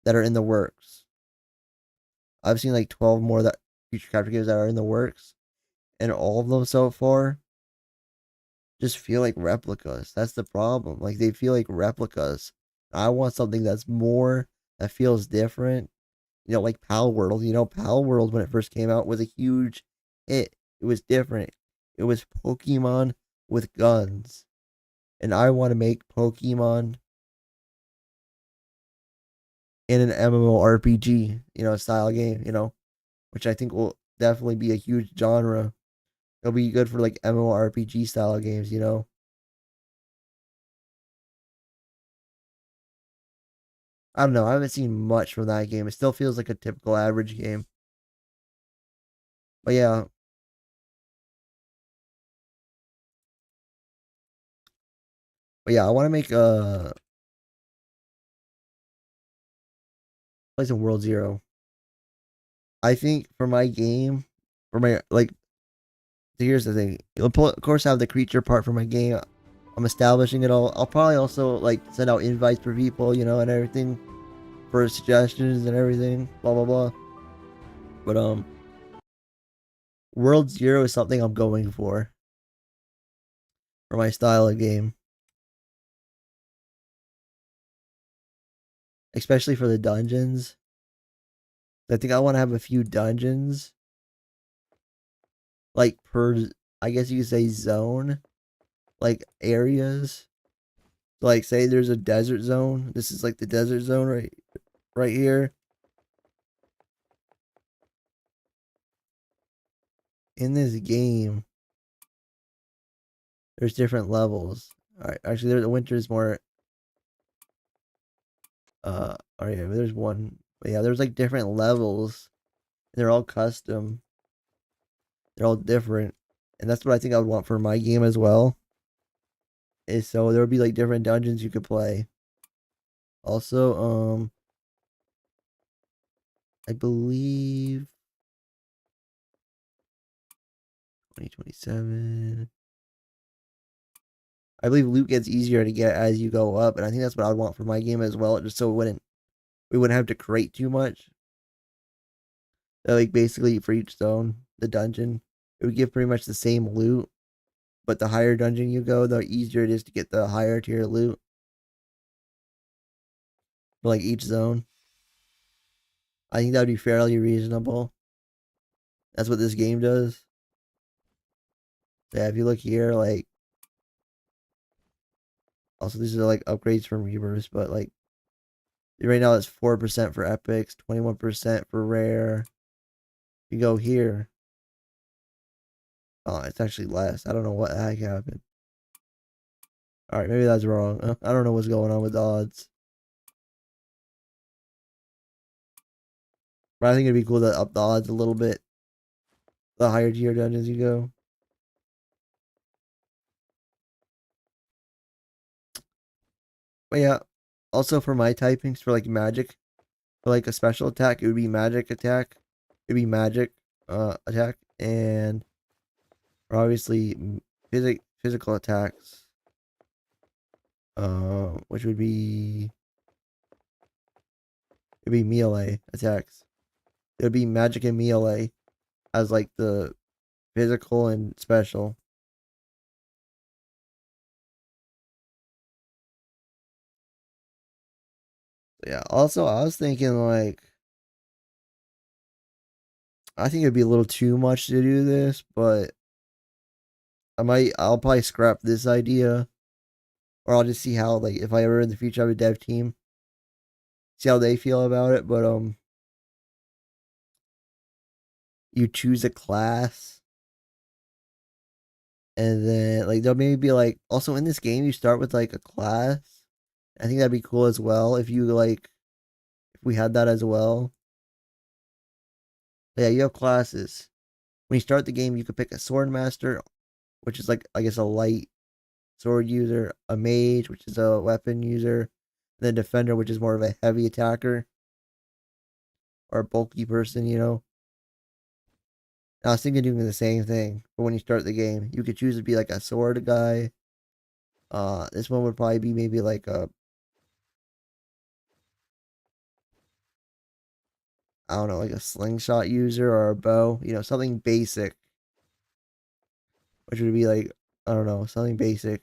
that are in the works. I've seen like 12 more that future capture games that are in the works, and all of them so far just feel like replicas. That's the problem. Like they feel like replicas. I want something that's more, that feels different. You know, like Pal World. You know, Pal World when it first came out was a huge hit. It was different. It was Pokemon with guns. And I want to make Pokemon in an MMORPG, you know, style game, you know, which I think will definitely be a huge genre. It'll be good for like MMORPG style games, you know. I don't know. I haven't seen much from that game. It still feels like a typical average game. But yeah, I want to make play some World Zero. I think for my game, for my like, here's the thing. Of course, have the creature part for my game. I'm establishing it all. I'll probably also like send out invites for people, you know, and everything for suggestions and everything. Blah blah blah. But World Zero is something I'm going for my style of game, especially for the dungeons. I think I want to have a few dungeons, like per, I guess you could say zone, like areas. Like say there's a desert zone. This is like the desert zone right here. In this game, there's different levels. All right, actually, the winter is more. Oh yeah, there's one. But yeah, there's like different levels. They're all custom. They're all different, and that's what I think I would want for my game as well. Is so there would be like different dungeons you could play. Also, I believe 2027. I believe loot gets easier to get as you go up, and I think that's what I would want for my game as well, just so we wouldn't have to create too much. Like basically for each zone, the dungeon, it would give pretty much the same loot, but the higher dungeon you go, the easier it is to get the higher tier loot for like each zone. I think that would be fairly reasonable. That's what this game does. Yeah, if you look here, like also these are like upgrades from Rebirth, but like right now it's 4% for epics, 21% for rare. You go here. Oh, it's actually less. I don't know what the heck happened. Alright, maybe that's wrong. I don't know what's going on with the odds. But I think it'd be cool to up the odds a little bit. The higher tier dungeons you go. But yeah, also for my typings for like magic, for like a special attack, it would be magic attack. It'd be magic attack, and obviously physical attacks. Which would be, it'd be melee attacks. It would be magic and melee as like the physical and special. Yeah. Also, I was thinking like, I think it'd be a little too much to do this, but I'll probably scrap this idea, or I'll just see how, like, if I ever in the future have a dev team, see how they feel about it. But you choose a class, and then like there'll maybe be like, also in this game you start with like a class. I think that'd be cool as well if you like, if we had that as well. Yeah, you have classes. When you start the game, you could pick a sword master, which is like, I guess, a light sword user, a mage, which is a weapon user, and then defender, which is more of a heavy attacker or a bulky person, you know. And I was thinking of doing the same thing, but when you start the game, you could choose to be like a sword guy. This one would probably be maybe like a, I don't know, like a slingshot user or a bow, you know, something basic, which would be like, I don't know, something basic.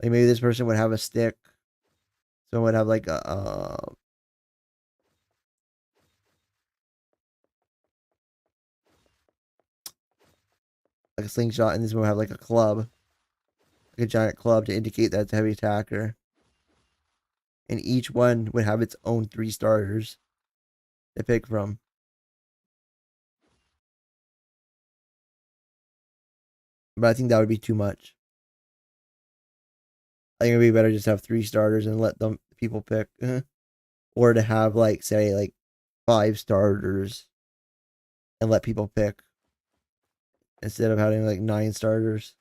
Like maybe this person would have a stick. Someone would have like a slingshot, and this one would have like a club, like a giant club to indicate that it's a heavy attacker. And each one would have its own 3 starters to pick from. But I think that would be too much. I think it'd be better just to have 3 starters and let them people pick, or to have like say like 5 starters and let people pick instead of having like 9 starters.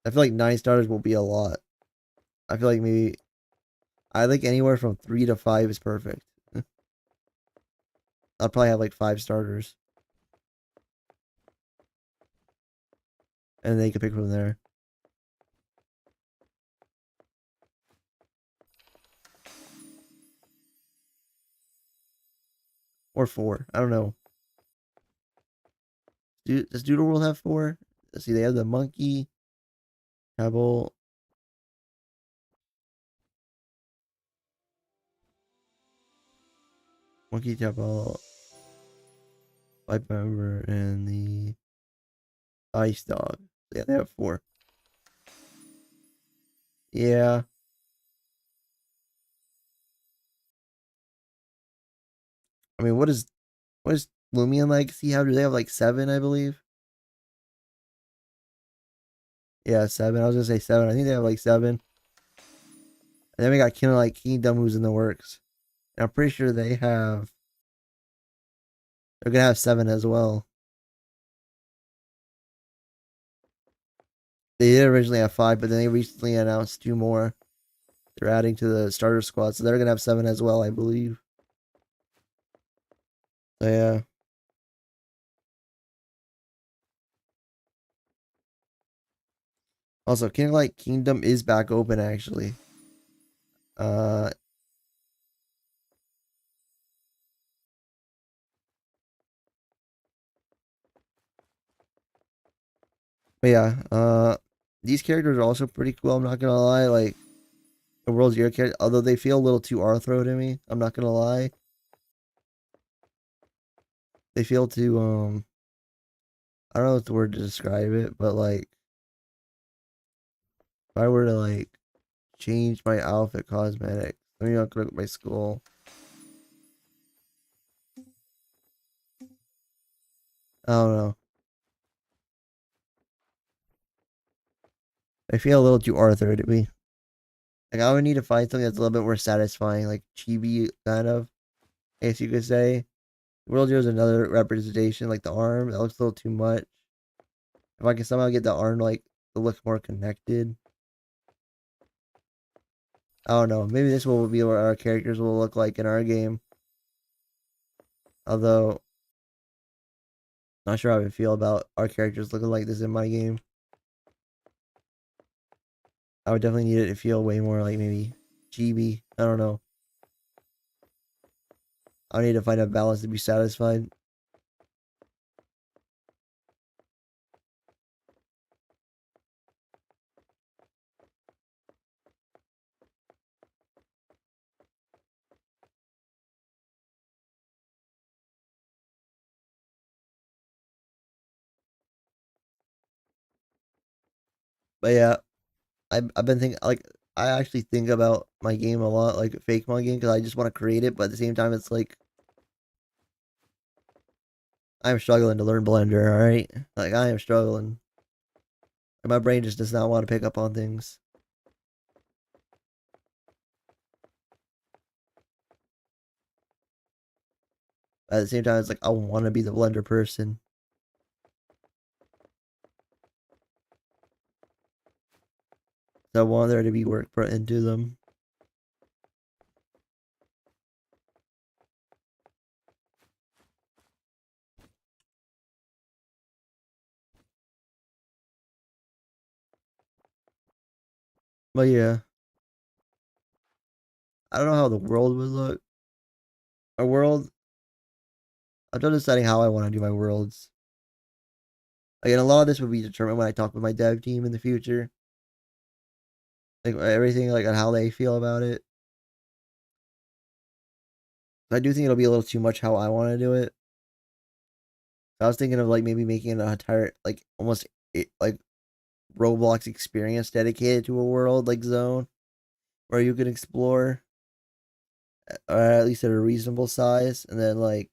I feel like 9 starters will be a lot. I feel like maybe I think anywhere from 3 to 5 is perfect. I'll probably have like 5 starters, and then you can pick from there. Or 4. I don't know. Does Doodle World have 4? Let's see, they have the monkey, pebble, monkey pebble, white member, and the ice dog. Yeah, they have 4. Yeah. I mean, what is Lumion Legacy have? Do they have like 7, I believe? Yeah, 7. I was gonna say 7. I think they have like 7. And then we got Kingdom like Kingdom who's in the works. And I'm pretty sure they're gonna have 7 as well. They did originally have 5, but then they recently announced 2 more. They're adding to the starter squad, so they're gonna have 7 as well, I believe. So yeah. Also, King Light Kingdom is back open actually. Uh but yeah, these characters are also pretty cool, I'm not gonna lie. Like the World Zero character, although they feel a little too Arthro to me, I'm not gonna lie. They feel too I don't know what the word to describe it, but like if I were to like change my outfit cosmetic, let me not look at my skull. I don't know. I feel a little too Arthur to me. Like I would need to find something that's a little bit more satisfying, like chibi kind of, I guess you could say. World Zero is another representation, like the arm, that looks a little too much. If I can somehow get the arm like to look more connected. I don't know. Maybe this will be what our characters will look like in our game. Although not sure how I feel about our characters looking like this in my game. I would definitely need it to feel way more like maybe chibi. I don't know. I need to find a balance to be satisfied. But yeah, I've been thinking like I actually think about my game a lot, like fake my game, because I just want to create it. But at the same time, it's like I'm struggling to learn Blender. All right, like I am struggling. And my brain just does not want to pick up on things. At the same time, it's like I want to be the Blender person. So I want there to be work put into them. But yeah, I don't know how the world would look. A world. I'm still deciding how I want to do my worlds. Again, a lot of this would be determined when I talk with my dev team in the future. Like everything, like on how they feel about it. I do think it'll be a little too much how I want to do it. I was thinking of like maybe making an entire like almost like Roblox experience dedicated to a world like zone where you can explore, or at least at a reasonable size, and then like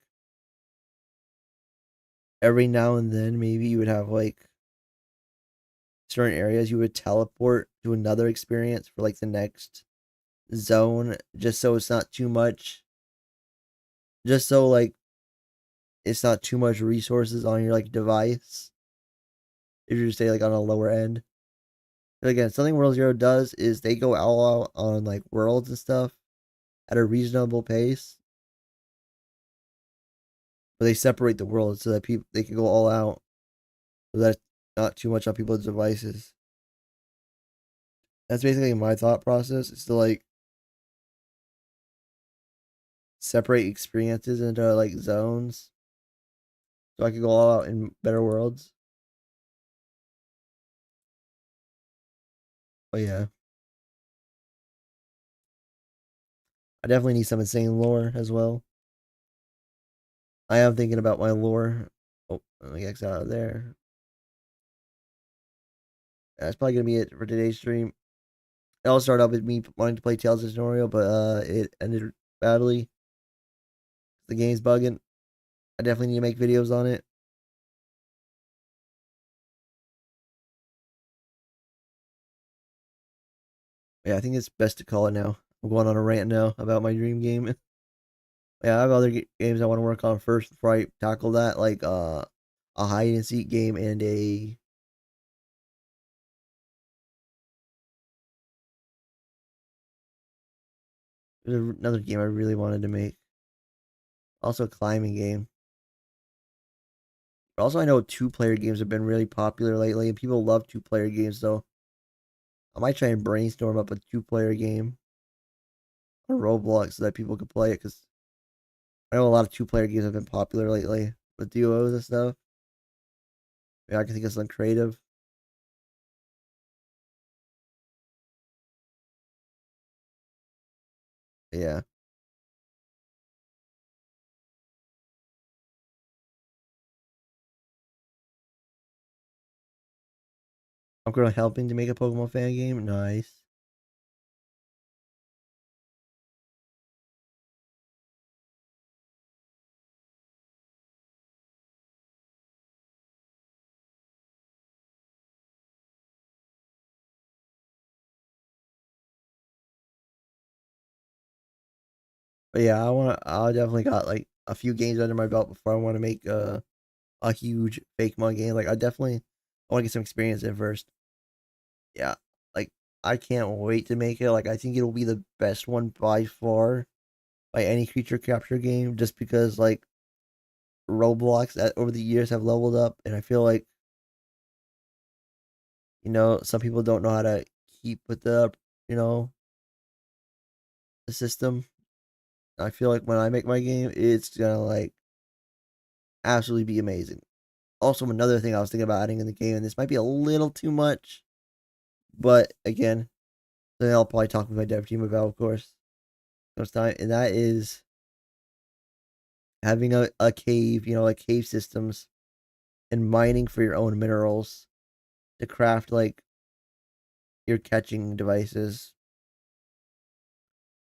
every now and then maybe you would have like certain areas you would teleport to another experience for like the next zone, just so it's not too much, just so like it's not too much resources on your like device if you stay like on a lower end. But again, something World Zero does is they go all out on like worlds and stuff at a reasonable pace, but they separate the worlds so that people they can go all out, so that's not too much on people's devices. That's basically my thought process. Is to like separate experiences into like zones, so I can go all out in better worlds. But yeah, I definitely need some insane lore as well. I am thinking about my lore. Oh, let me exit out of there. That's probably gonna be it for today's stream. It all started out with me wanting to play Tales of Tanorio, but it ended badly. The game's bugging. I definitely need to make videos on it. Yeah, I think it's best to call it now. I'm going on a rant now about my dream game. Yeah, I have other games I want to work on first before I tackle that, like a hide and seek game and another game I really wanted to make. Also a climbing game. But also I know 2-player games have been really popular lately and people love 2-player games, so I might try and brainstorm up a 2-player game on Roblox so that people could play it, because I know a lot of 2-player games have been popular lately with duos and stuff. Yeah, I can think of something creative. Yeah. I'm currently helping to make a Pokemon fan game. Nice. But yeah, I definitely got like a few games under my belt before I want to make a huge fake mug game. Like I want to get some experience in first. Yeah. Like I can't wait to make it. Like I think it'll be the best one by far by any creature capture game, just because like Roblox over the years have leveled up, and I feel like some people don't know how to keep with you know the system. I feel like when I make my game, it's gonna like absolutely be amazing. Also, another thing I was thinking about adding in the game, and this might be a little too much, but again, then I'll probably talk with my dev team about, of course, next time, and that is having a cave, like cave systems, and mining for your own minerals to craft like your catching devices.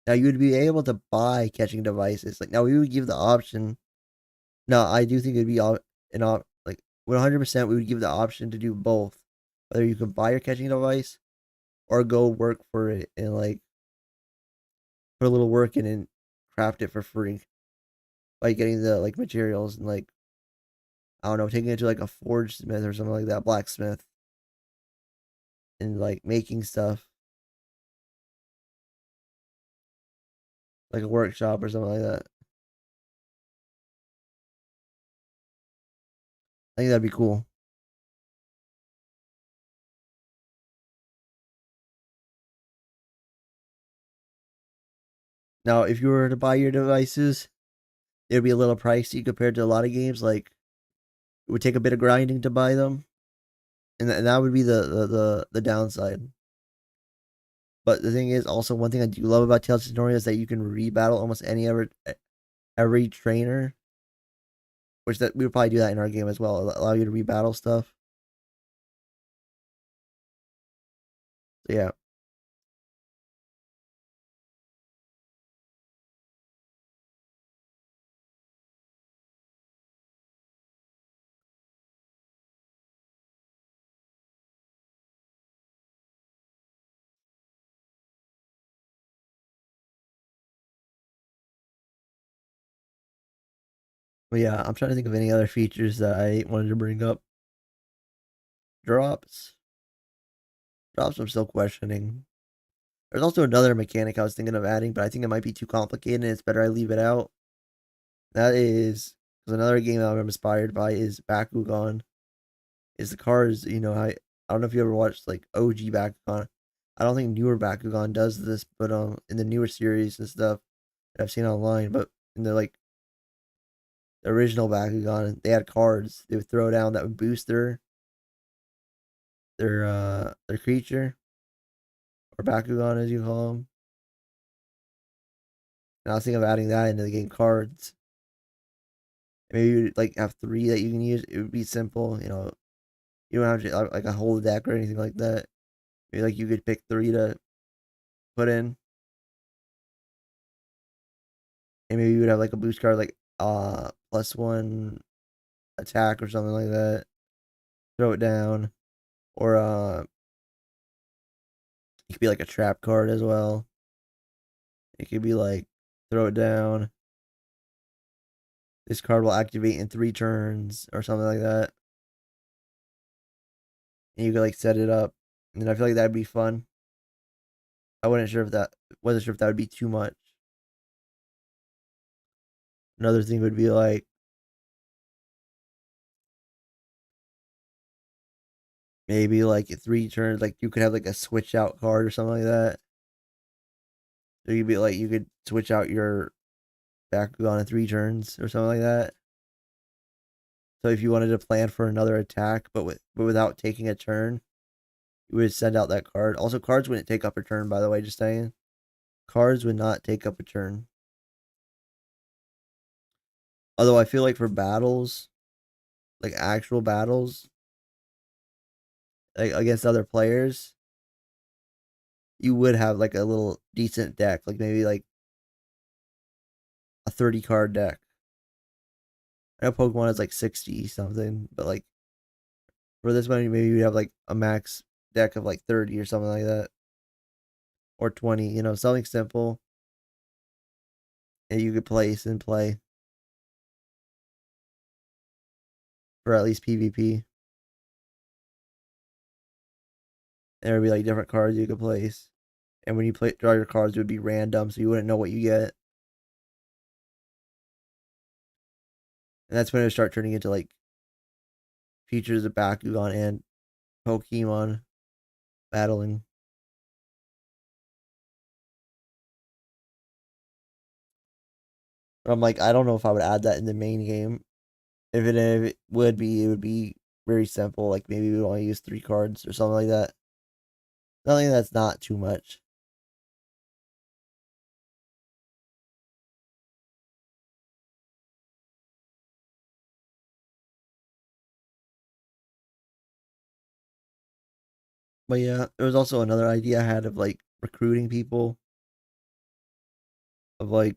Now you would be able to buy catching devices. Like now we would give the option. No, I do think it'd be like 100%. We would give the option to do both, whether you can buy your catching device or go work for it and like put a little work in and craft it for free by getting the like materials and like I don't know, taking it to like a forge smith or something like that, blacksmith, and like making stuff like a workshop or something like that. I think that'd be cool. Now, if you were to buy your devices, it would be a little pricey compared to a lot of games. Like, it would take a bit of grinding to buy them, and that would be the downside. But the thing is, also one thing I do love about Tales of Tanorio is that you can rebattle almost every trainer, which that we would probably do that in our game as well. Allow you to rebattle stuff. So yeah. But yeah, I'm trying to think of any other features that I wanted to bring up. Drops. Drops I'm still questioning. There's also another mechanic I was thinking of adding, but I think it might be too complicated and it's better I leave it out. That is because another game that I'm inspired by is Bakugan. Is the cars, I don't know if you ever watched like OG Bakugan. I don't think newer Bakugan does this, but in the newer series and stuff that I've seen online, but in the original Bakugan, they had cards they would throw down that would boost their creature, or Bakugan as you call them. And I was thinking of adding that into the game cards. Maybe you like have 3 that you can use. It would be simple, you don't have to like a whole deck or anything like that. Maybe like you could pick 3 to put in. And maybe you would have like a boost card like +1 attack or something like that. Throw it down. Or it could be like a trap card as well. It could be like throw it down. This card will activate in 3 turns or something like that. And you could like set it up. And I feel like that'd be fun. I wasn't sure if that would be too much. Another thing would be like maybe like 3 turns, like you could have like a switch out card or something like that. So you could switch out your Bakugan in 3 turns or something like that. So if you wanted to plan for another attack, but without taking a turn, you would send out that card. Also, cards wouldn't take up a turn, by the way, just saying. Cards would not take up a turn. Although I feel like for battles, like actual battles, like against other players, you would have like a little decent deck, like maybe like a 30 card deck. I know Pokemon is like 60 something, but like for this one, maybe you'd have like a max deck of like 30 or something like that. Or 20, something simple. And you could place and play for at least PvP. And there would be like different cards you could place. And when you draw your cards, it would be random, so you wouldn't know what you get. And that's when it would start turning into like features of Bakugan and Pokemon battling. But I'm like, I don't know if I would add that in the main game. If it would be, it would be very simple. Like maybe we would only use 3 cards or something like that. Nothing that's not too much. But yeah, there was also another idea I had of like recruiting people. Of like,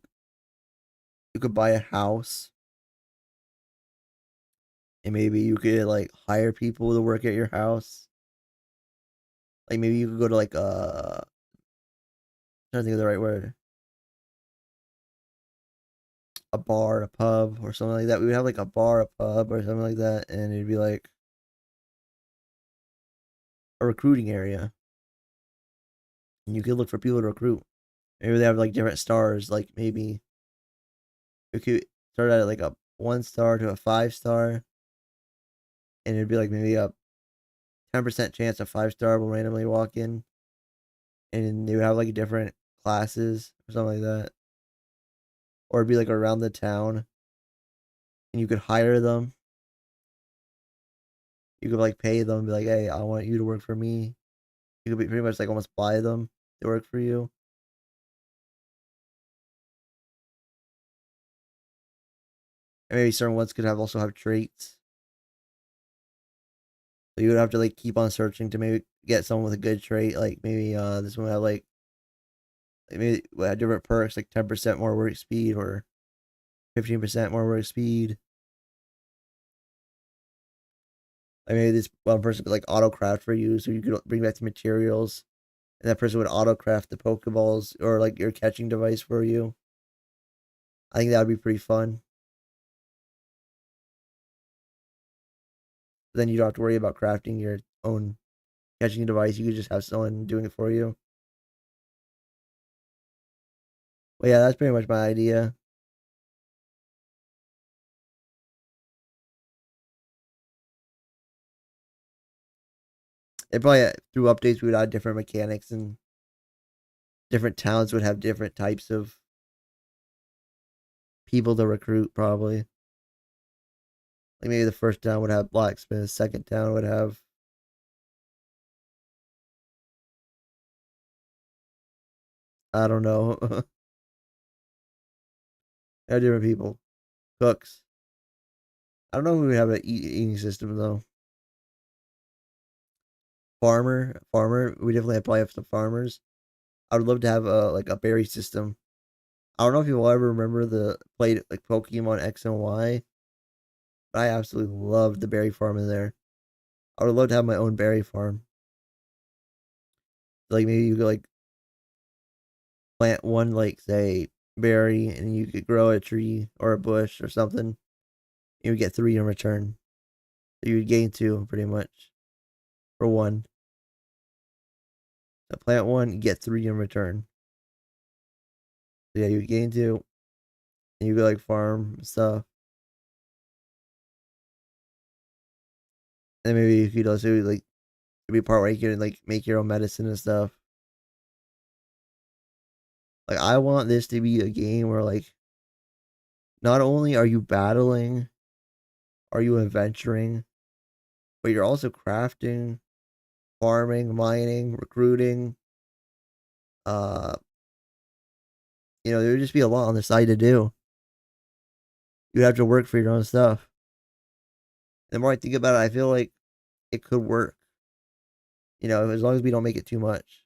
you could buy a house and maybe you could like hire people to work at your house. Like maybe you could go to like trying to think of the right word. A bar, a pub, or something like that. We would have like a bar, a pub, or something like that, and it'd be like a recruiting area. And you could look for people to recruit. Maybe they have like different stars. Like maybe we could start at like a 1 star to a 5 star, and it'd be like maybe a 10% chance a 5 star will randomly walk in, and they would have like different classes or something like that. or it'd be like around the town, and you could hire them. You could like pay them, be like, hey, I want you to work for me. You could be pretty much like almost buy them to work for you. And maybe certain ones could also have traits. So you would have to like keep on searching to maybe get someone with a good trait. Like maybe this one would have like maybe would have different perks, like 10% more work speed or 15% more work speed. Like maybe this one person could like auto craft for you, so you could bring back the materials, and that person would auto craft the Pokeballs or like your catching device for you. I think that would be pretty fun. Then you don't have to worry about crafting your own catching device. You could just have someone doing it for you. But yeah, that's pretty much my idea. It probably through updates we would add different mechanics, and different towns would have different types of people to recruit. Probably like maybe the first town would have blacksmiths, second town would have I don't know. Have different people, cooks. I don't know if we have an eating system though. Farmer. We definitely probably have some farmers. I would love to have like a berry system. I don't know if you will ever remember the played like Pokemon X and Y, but I absolutely loved the berry farm in there. I would love to have my own berry farm. Like maybe you could like plant one like say berry, and you could grow a tree or a bush or something. You would get 3 in return. So you would gain 2 pretty much for 1. So plant 1, you get 3 in return. So yeah, you would gain 2, and you could like farm stuff. And maybe you could also like be a part where you can like make your own medicine and stuff. Like I want this to be a game where like not only are you battling, are you adventuring, but you're also crafting, farming, mining, recruiting. Uh, there would just be a lot on the side to do. You'd have to work for your own stuff. The more I think about it, I feel like it could work. As long as we don't make it too much.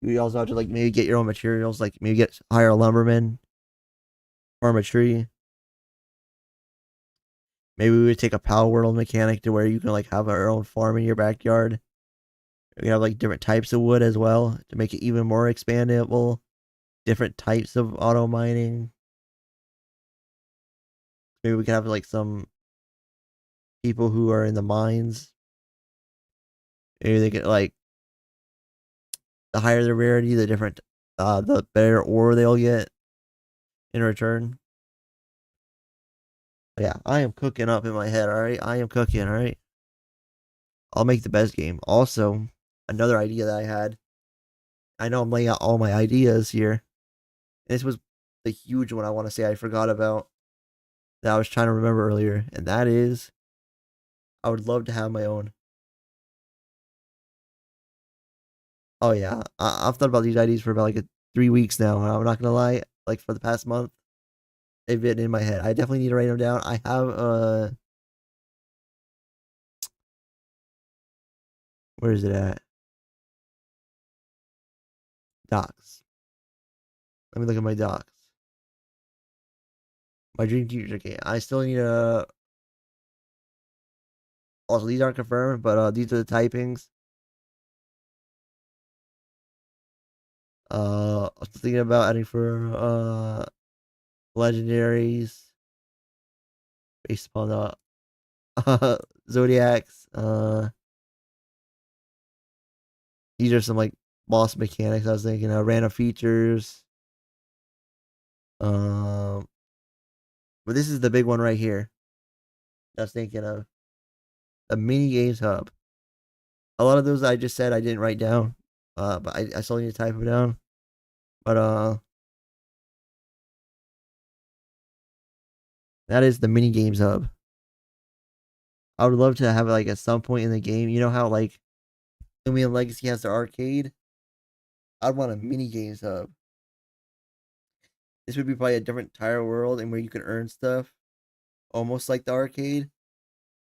You also have to like maybe get your own materials, like maybe hire a lumberman, farm a tree. Maybe we would take a Power World mechanic to where you can like have our own farm in your backyard. We can have like different types of wood as well to make it even more expandable. Different types of auto mining. Maybe we can have like some people who are in the mines. Maybe they get like the higher the rarity, the better ore they'll get in return. But yeah, I am cooking up in my head, alright? I am cooking, alright? I'll make the best game. Also, another idea that I had. I know I'm laying out all my ideas here. This was the huge one I want to say I forgot about that I was trying to remember earlier, and that is I would love to have my own. Oh yeah, I've thought about these ideas for about like 3 weeks now. I'm not gonna lie, like for the past month, they've been in my head. I definitely need to write them down. I have where is it at? Docs. Let me look at my docs. My dream teacher. Okay, I still need a. Also, these aren't confirmed, but these are the typings. I was thinking about adding for legendaries based upon the zodiacs. These are some like boss mechanics. I was thinking random features. But this is the big one right here. I was thinking of a mini games hub. A lot of those I just said I didn't write down. But I still need to type them down. But That is the mini games hub. I would love to have it like at some point in the game. You know how like Lumion Legacy has the arcade? I'd want a mini games hub. This would be probably a different entire world and where you could earn stuff. Almost like the arcade,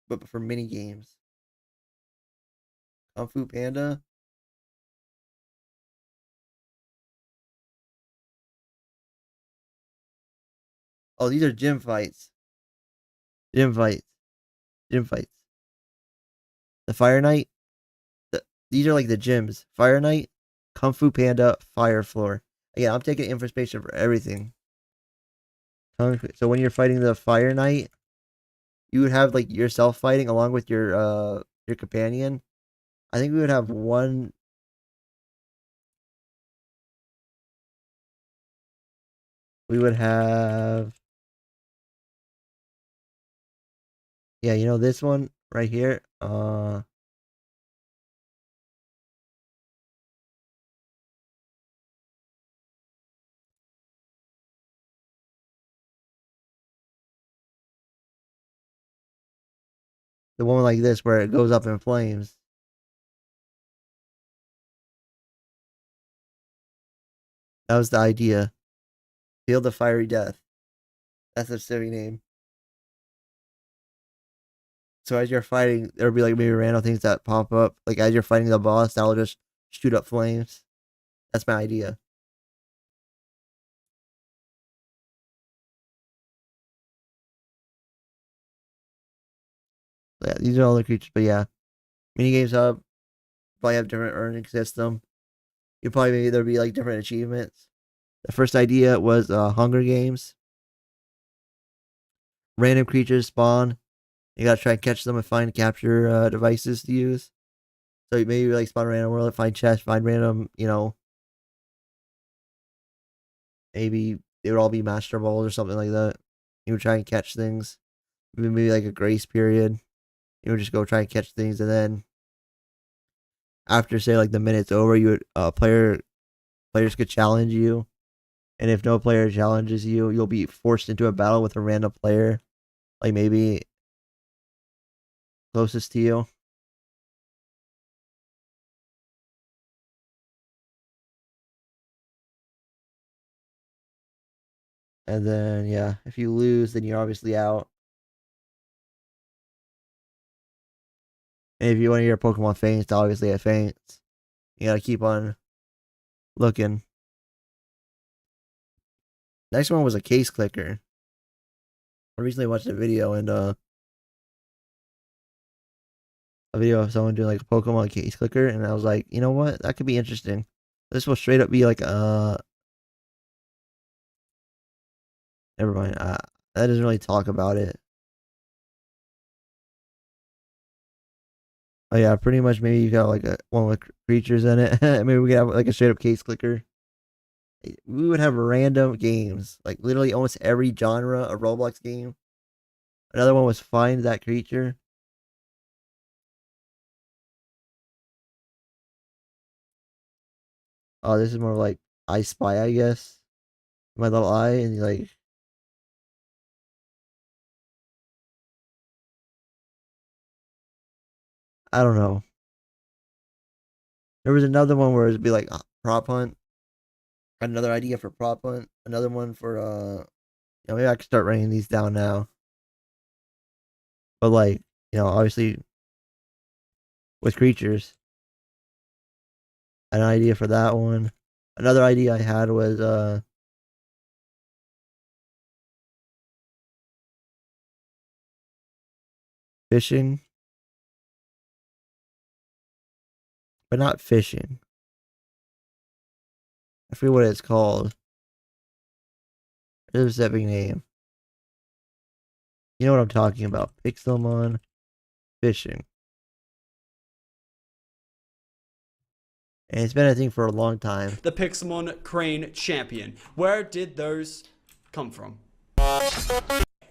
but for mini games. Kung Fu Panda. Oh, these are gym fights. Gym fights. Gym fights. The Fire Knight. These are like the gyms. Fire Knight, Kung Fu Panda, Fire Floor. Again, I'm taking information for everything. So when you're fighting the Fire Knight, you would have like yourself fighting along with your companion. I think we would have one. We would have. Yeah, you know this one right here. The one like this where it goes up in flames. That was the idea. Field of Fiery Death. That's the silly name. So as you're fighting, there'll be like maybe random things that pop up. Like as you're fighting the boss, that'll just shoot up flames. That's my idea. Yeah, these are all the creatures, but yeah. Minigames hub. Probably have different earning system. You probably maybe there'll be like different achievements. The first idea was Hunger Games. Random creatures spawn. You gotta try and catch them and find capture devices to use. So maybe like spawn a random world, find chests, find random, maybe they would all be master balls or something like that. You would try and catch things. Maybe like a grace period. You would just go try and catch things, and then after say like the minute's over, you would players could challenge you, and if no player challenges you, you'll be forced into a battle with a random player, like maybe closest to you. And then yeah, if you lose, then you're obviously out. And if you want your Pokemon faints, obviously it faints. You gotta keep on looking. Next one was a case clicker. I recently watched a video and a video of someone doing like a Pokemon case clicker, and I was like, you know what? That could be interesting. This will straight up be like never mind. That doesn't really talk about it. Oh yeah, pretty much. Maybe you got like a one with creatures in it. Maybe we could have like a straight up case clicker. We would have random games, like literally almost every genre of Roblox game. Another one was find that creature. Oh, this is more like I Spy, I guess. My little eye, and like, I don't know. There was another one where it'd be like prop hunt. Another idea for prop hunt. Another one for maybe I could start writing these down now. But like, obviously with creatures. An idea for that one. Another idea I had was fishing. But not fishing. I forget what it's called. There's a specific name. You know what I'm talking about. Pixelmon fishing. And it's been a thing for a long time. The Pixelmon Crane Champion. Where did those come from?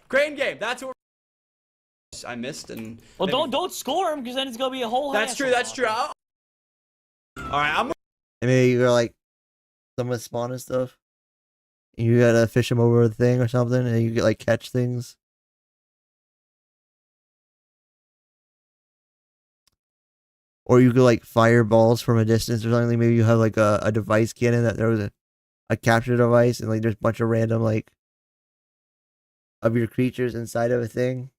Crane game. That's what I missed. And well, don't score them, because then it's gonna be a whole. That's true. That's true. All right, I'm. And maybe you're like someone spawn and stuff. You gotta fish them over the thing or something, and you get like catch things. Or you could like fire balls from a distance or something. Maybe you have like a device cannon that there was a capture device, and like there's a bunch of random like of your creatures inside of a thing.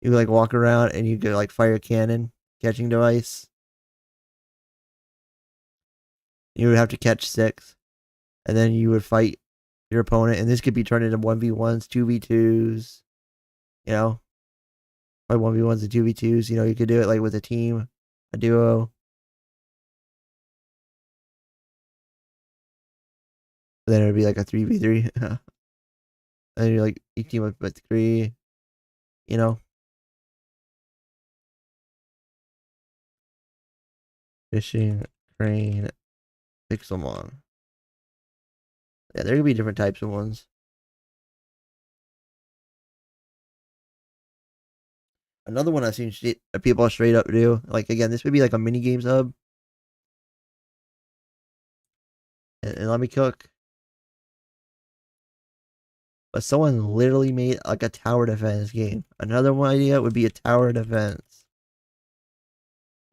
You could like walk around and you could like fire a cannon catching device. You would have to catch 6, and then you would fight your opponent, and this could be turned into 1v1s, 2v2s, you know, like 1v1s and 2v2s. You know, you could do it like with a team, a duo. And then it would be like a 3v3. And then you're like, you team up with 3, you know. Fishing, crane, Pixelmon. Yeah, there could be different types of ones. Another one I've seen people straight up do, like again, this would be like a mini games hub. And let me cook. But someone literally made like a tower defense game. Another one idea would be a tower defense.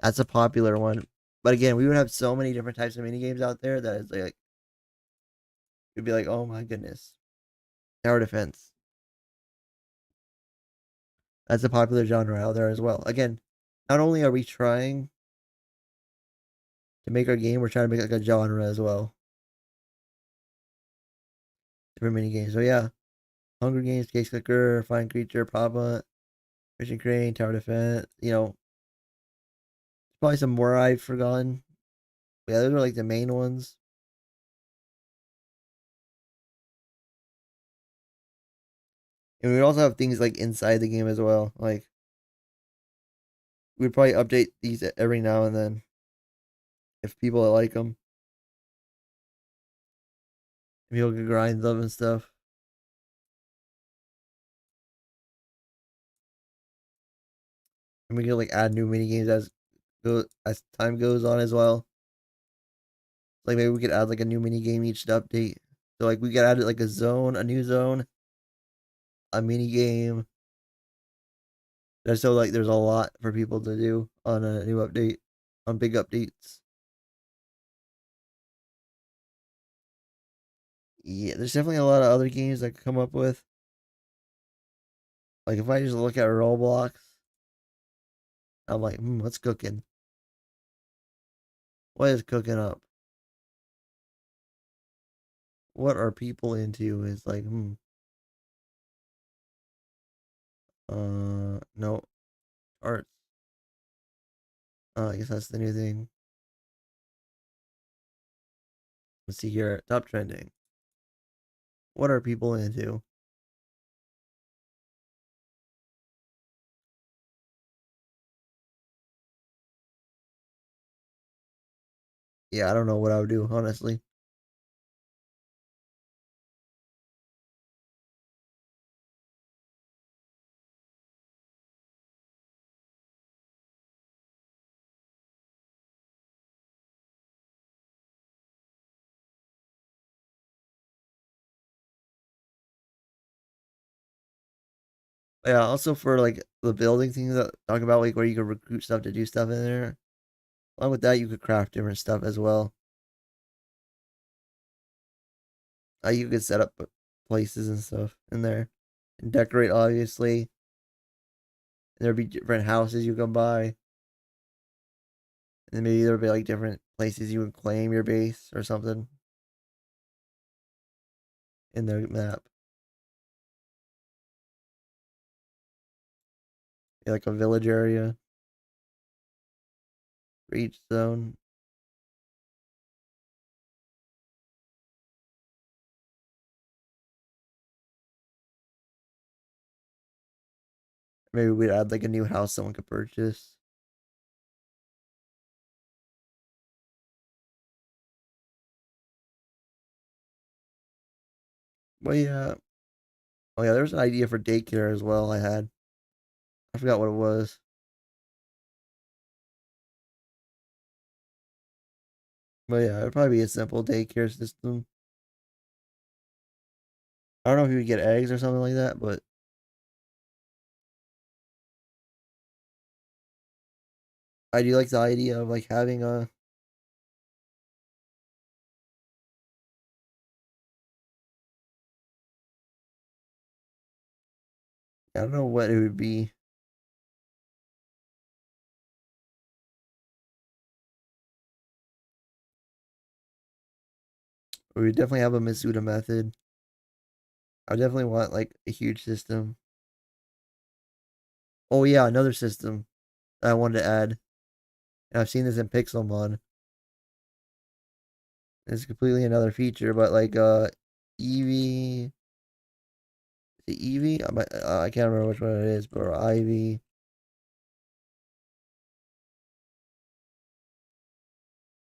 That's a popular one. But again, we would have so many different types of mini games out there that it's like it'd be like, oh my goodness. Tower defense. That's a popular genre out there as well. Again, not only are we trying to make our game, we're trying to make like a genre as well. Different mini games. So yeah. Hunger Games, Case Clicker, Find Creature, Pop Hunt, Fishing Crane, Tower Defense, you know. Probably some more I've forgotten. Yeah, those are like the main ones. And we also have things like inside the game as well. Like we'd probably update these every now and then if people like them. People could grind them and stuff. And we can like add new mini games as time goes on as well. Like maybe we could add like a new mini game each update. So like we could add like a zone, a new zone, a mini game. And so like there's a lot for people to do on a new update, on big updates. Yeah, there's definitely a lot of other games I could come up with. Like if I just look at Roblox, I'm like, what's cooking? What is cooking up? What are people into? Is like, no, arts. I guess that's the new thing. Let's see here, top trending. What are people into? Yeah, I don't know what I would do, honestly. Yeah, also for like the building things that talk about like where you can recruit stuff to do stuff in there. Along with that, you could craft different stuff as well. You could set up places and stuff in there and decorate, obviously. And there'd be different houses you can buy. And then maybe there'd be like different places you would claim your base or something in the map. Yeah, like a village area for each zone. Maybe we'd add like a new house someone could purchase. Well, yeah. Oh, yeah, there's an idea for daycare as well I had. I forgot what it was. But yeah, it'd probably be a simple daycare system. I don't know if you would get eggs or something like that, but I do like the idea of like having a I don't know what it would be. We would definitely have a Masuda method. I definitely want like a huge system. Oh yeah, another system that I wanted to add. And I've seen this in Pixelmon. It's completely another feature, but like Eevee, the Eevee, I can't remember which one it is, but Ivy.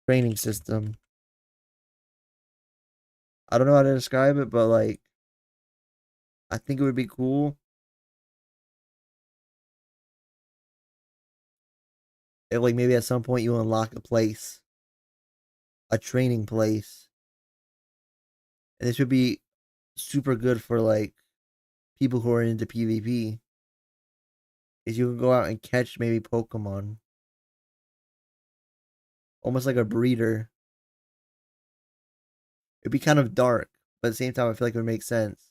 Training system. I don't know how to describe it, but like I think it would be cool if like maybe at some point you unlock a place, a training place. And this would be super good for like people who are into PvP. Is you can go out and catch maybe Pokemon. Almost like a breeder. It'd be kind of dark, but at the same time I feel like it would make sense.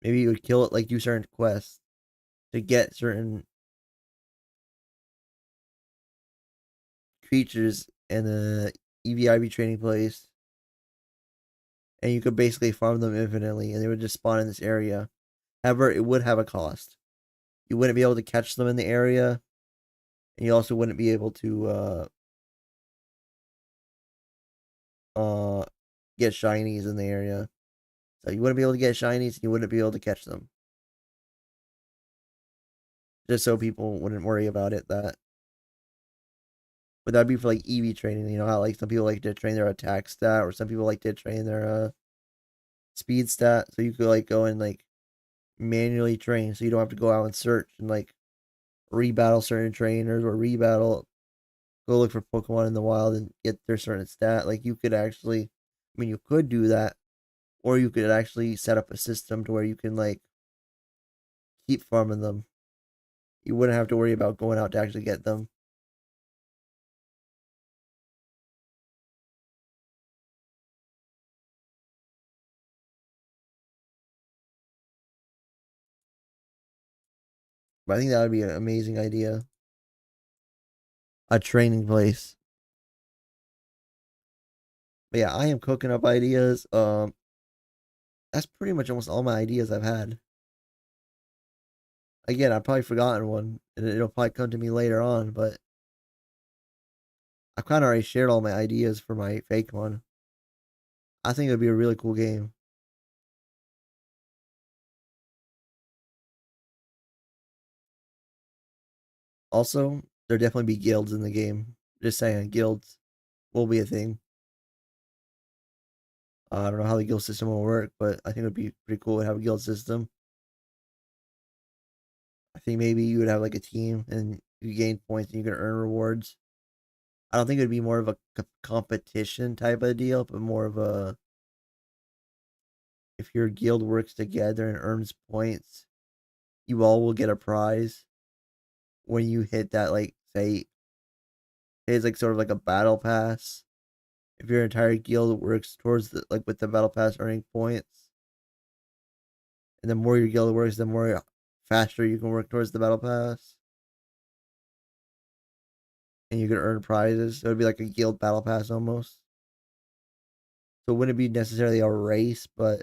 Maybe you would kill it like do certain quests to get certain creatures in the EVIV training place. And you could basically farm them infinitely and they would just spawn in this area. However, it would have a cost. You wouldn't be able to catch them in the area, and you also wouldn't be able to get shinies in the area. So you wouldn't be able to get shinies and you wouldn't be able to catch them. Just so people wouldn't worry about it that but that'd be for like EV training, you know how like some people like to train their attack stat or some people like to train their speed stat. So you could like go and like manually train so you don't have to go out and search and like rebattle certain trainers or rebattle go look for Pokemon in the wild and get their certain stat. Like you could actually I mean you could do that. Or you could actually set up a system to where you can like keep farming them. You wouldn't have to worry about going out to actually get them. But I think that would be an amazing idea. A training place. But yeah, I am cooking up ideas. That's pretty much almost all my ideas I've had. Again, I've probably forgotten one, and it'll probably come to me later on, but I've kind of already shared all my ideas for my fake one. I think it would be a really cool game. Also, there'll definitely be guilds in the game. Just saying, guilds will be a thing. I don't know how the guild system will work, but I think it would be pretty cool to have a guild system. I think maybe you would have like a team and you gain points and you can earn rewards. I don't think it would be more of a competition type of deal, but more of a if your guild works together and earns points, you all will get a prize when you hit that like say it's like sort of like a battle pass. If your entire guild works towards the like with the battle pass earning points, and the more your guild works, the more faster you can work towards the battle pass. And you can earn prizes. So it would be like a guild battle pass almost. So it wouldn't be necessarily a race, but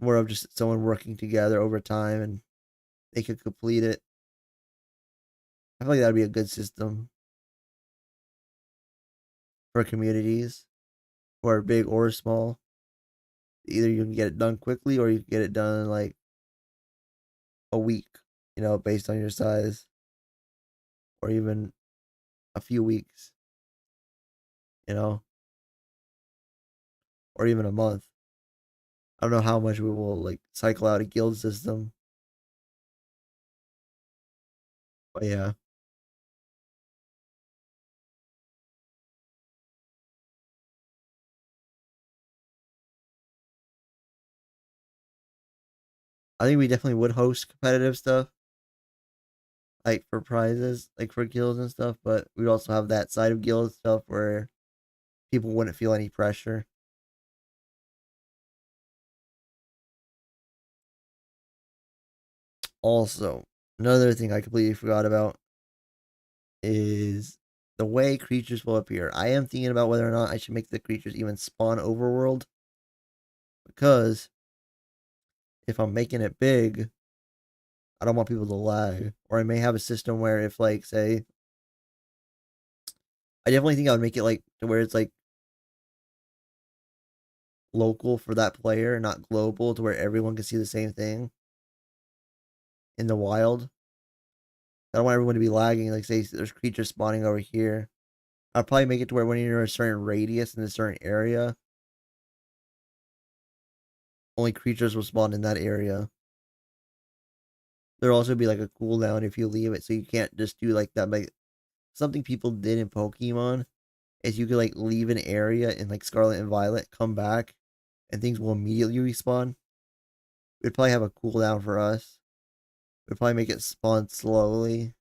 more of just someone working together over time and they could complete it. I feel like that'd be a good system for communities who are big or small. Either you can get it done quickly or you can get it done in like a week, you know, based on your size, or even a few weeks, you know, or even a month. I don't know how much we will like cycle out a guild system, but yeah, I think we definitely would host competitive stuff. like for prizes, like for guilds and stuff, but we'd also have that side of guild stuff where people wouldn't feel any pressure. Also, another thing I completely forgot about is the way creatures will appear. I am thinking about whether or not I should make the creatures even spawn overworld, because if I'm making it big, I don't want people to lag. Or I may have a system where if, like, say, I definitely think I would make it like to where it's like local for that player, not global, to where everyone can see the same thing in the wild. I don't want everyone to be lagging. Like, say there's creatures spawning over here, I'll probably make it to where when you're in a certain radius in a certain area, only creatures will spawn in that area. There'll also be like a cooldown if you leave it, so you can't just do like that. Like something people did in Pokemon is you could like leave an area in like Scarlet and Violet, come back, and things will immediately respawn. We'd probably have a cooldown for us. We'd probably make it spawn slowly.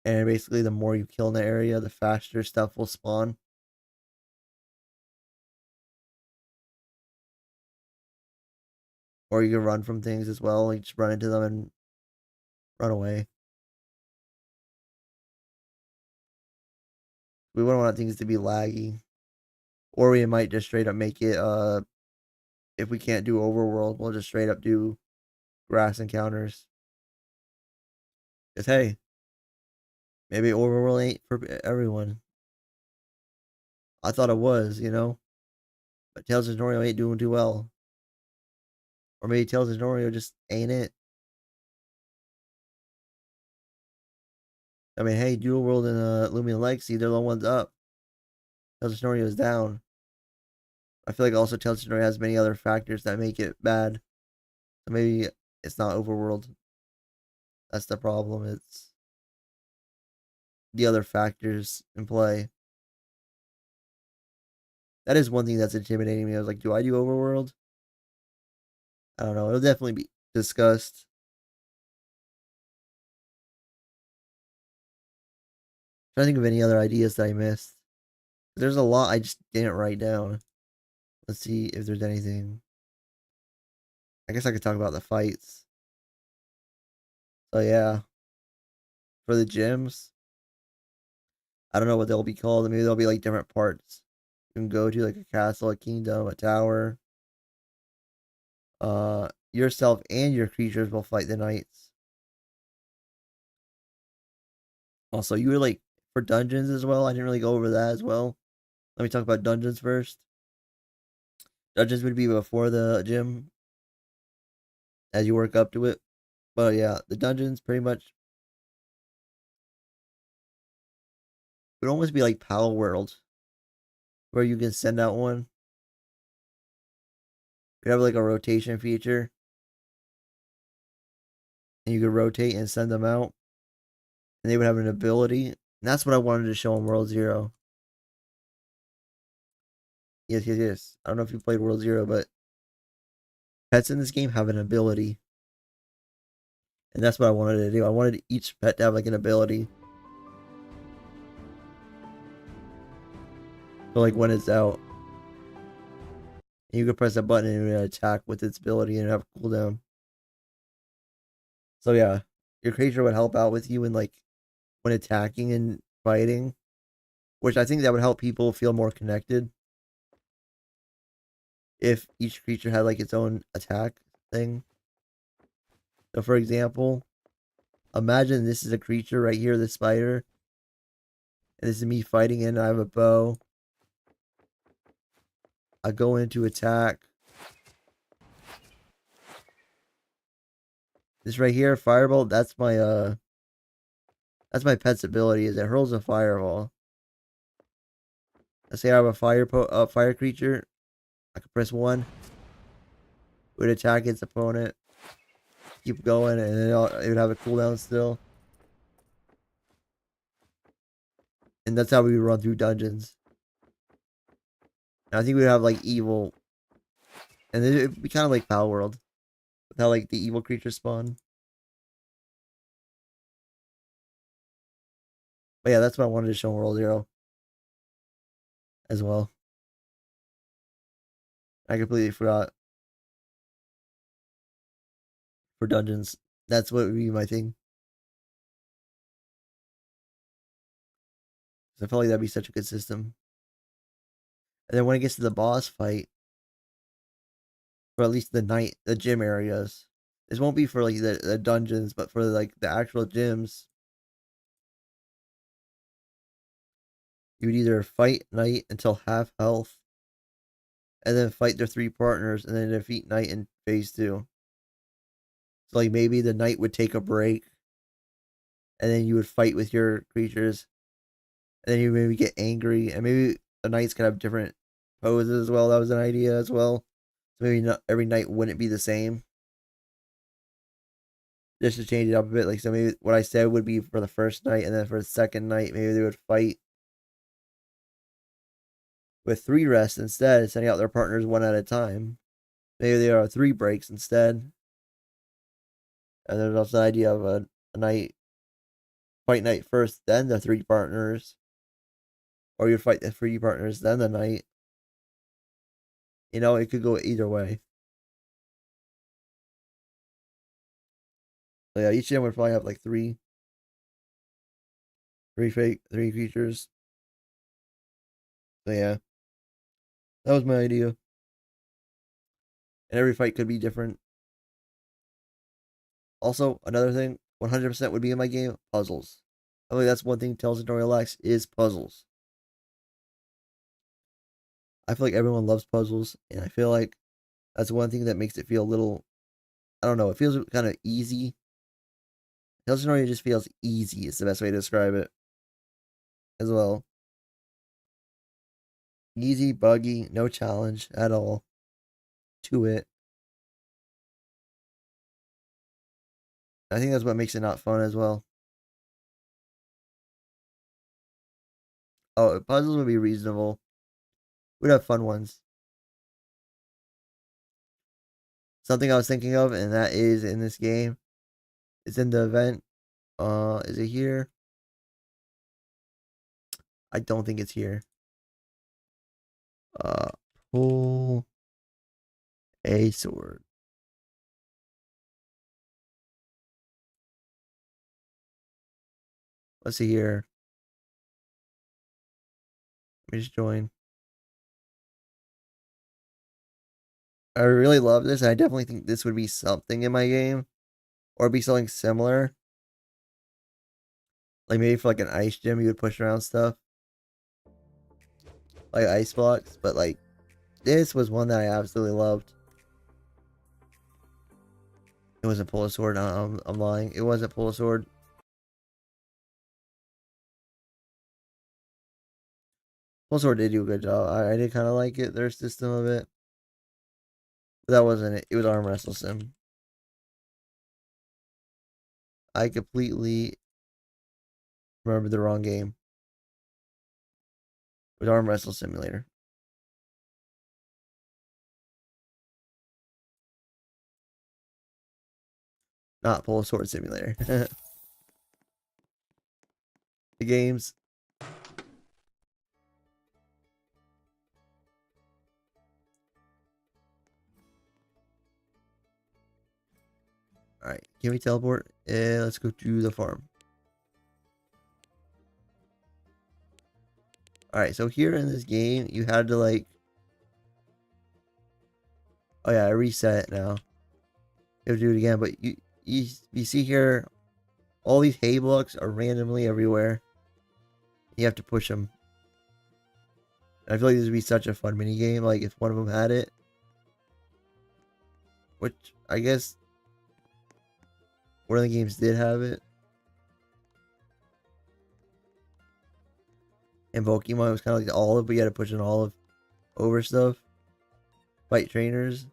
And basically, the more you kill in the area, the faster stuff will spawn. Or you can run from things as well. Like just run into them and run away. We wouldn't want things to be laggy. Or we might just straight up make it, if we can't do overworld, we'll just straight up do grass encounters. Because hey, maybe overworld ain't for everyone. I thought it was, you know? But Tales of Tanorio ain't doing too well. Or maybe Tales of Tanorio just ain't it. I mean, hey, Dual World and Lumion Legacy, they're the ones up. Tales of Tanorio is down. I feel like also Tales of Tanorio has many other factors that make it bad. So maybe it's not overworld. That's the problem. It's the other factors in play. That is one thing that's intimidating me. I was like, do I do overworld? I don't know. It'll definitely be discussed. I'm trying to think of any other ideas that I missed. There's a lot I just didn't write down. Let's see if there's anything. I guess I could talk about the fights. So yeah. For the gyms, I don't know what they'll be called. Maybe they'll be like different parts. You can go to like a castle, a kingdom, a tower. Yourself and your creatures will fight the knights. Also, you were like for dungeons as well. I didn't really go over that as well. Let me talk about dungeons first. Dungeons would be before the gym as you work up to it. But yeah, the dungeons pretty much would almost be like Power World, where you can send out one. You have like a rotation feature, and you could rotate and send them out, and they would have an ability. And that's what I wanted to show in World Zero. Yes. I don't know if you played World Zero, but pets in this game have an ability. And that's what I wanted to do. I wanted each pet to have like an ability. So like when it's out, you could press a button and it would attack with its ability and have a cooldown. So yeah, your creature would help out with you in like when attacking and fighting, which I think that would help people feel more connected. If each creature had like its own attack thing. So for example, imagine this is a creature right here, the spider. And this is me fighting it, and I have a bow. I go into attack. This right here, fireball, that's my pet's ability, is it hurls a fireball. Let's say I have a fire creature. I can press 1. It would attack its opponent. Keep going, and then it would have a cooldown still. And that's how we run through dungeons. And I think we'd have like evil. And then it'd be kind of like Power World. With how like the evil creatures spawn. But yeah, that's what I wanted to show in World Zero as well. I completely forgot. For dungeons, that's what would be my thing. I felt like that'd be such a good system. And then when it gets to the boss fight, or at least the gym areas, this won't be for like the dungeons, but for like the actual gyms, you would either fight Knight until half health, and then fight their 3 partners, and then defeat Knight in phase 2. So like maybe the Knight would take a break, and then you would fight with your creatures, and then you maybe get angry, and maybe the Knights could have different poses as well. That was an idea as well. So maybe not every Knight wouldn't be the same. Just to change it up a bit. Like, so maybe what I said would be for the first Knight, and then for the second Knight, maybe they would fight with 3 rests instead, sending out their partners 1 at a time. Maybe there are 3 breaks instead. And there's also the idea of a Knight, fight Knight first, then the 3 partners. Or you fight the 3 partners, then the Knight. You know, it could go either way. So yeah, each of them would probably have like 3 creatures. So yeah, that was my idea. And every fight could be different. Also, another thing, 100% would be in my game, puzzles. I think that's one thing Tanorio lacks is puzzles. I feel like everyone loves puzzles, and I feel like that's one thing that makes it feel a little, I don't know, it feels kind of easy. Tanorio just feels easy is the best way to describe it as well. Easy, buggy, no challenge at all to it. I think that's what makes it not fun as well. Oh, puzzles would be reasonable. We'd have fun ones. Something I was thinking of, and that is in this game. It's in the event. Is it here? I don't think it's here. Pull a sword. Let's see here. Let me just join. I really love this, and I definitely think this would be something in my game. Or be something similar. Like maybe for like an ice gym, you would push around stuff. Like ice blocks, but like this was one that I absolutely loved. It wasn't pull a sword. No, I'm lying. It wasn't pull a sword. Pull a sword did do a good job. I did kind of like it. Their system of it. But that wasn't it. It was Arm Wrestle Sim. I completely remember the wrong game. It was Arm Wrestle Simulator. Not Pull a Sword Simulator. The games. Alright, can we teleport? Let's go to the farm. Alright, so here in this game, you had to like... Oh yeah, I reset it now. You have to do it again, but you see here, all these hay blocks are randomly everywhere. You have to push them. I feel like this would be such a fun mini game, like if one of them had it. Which, I guess, one of the games did have it. And Pokemon was kind of like the olive, but you had to push an olive over stuff. Fight trainers.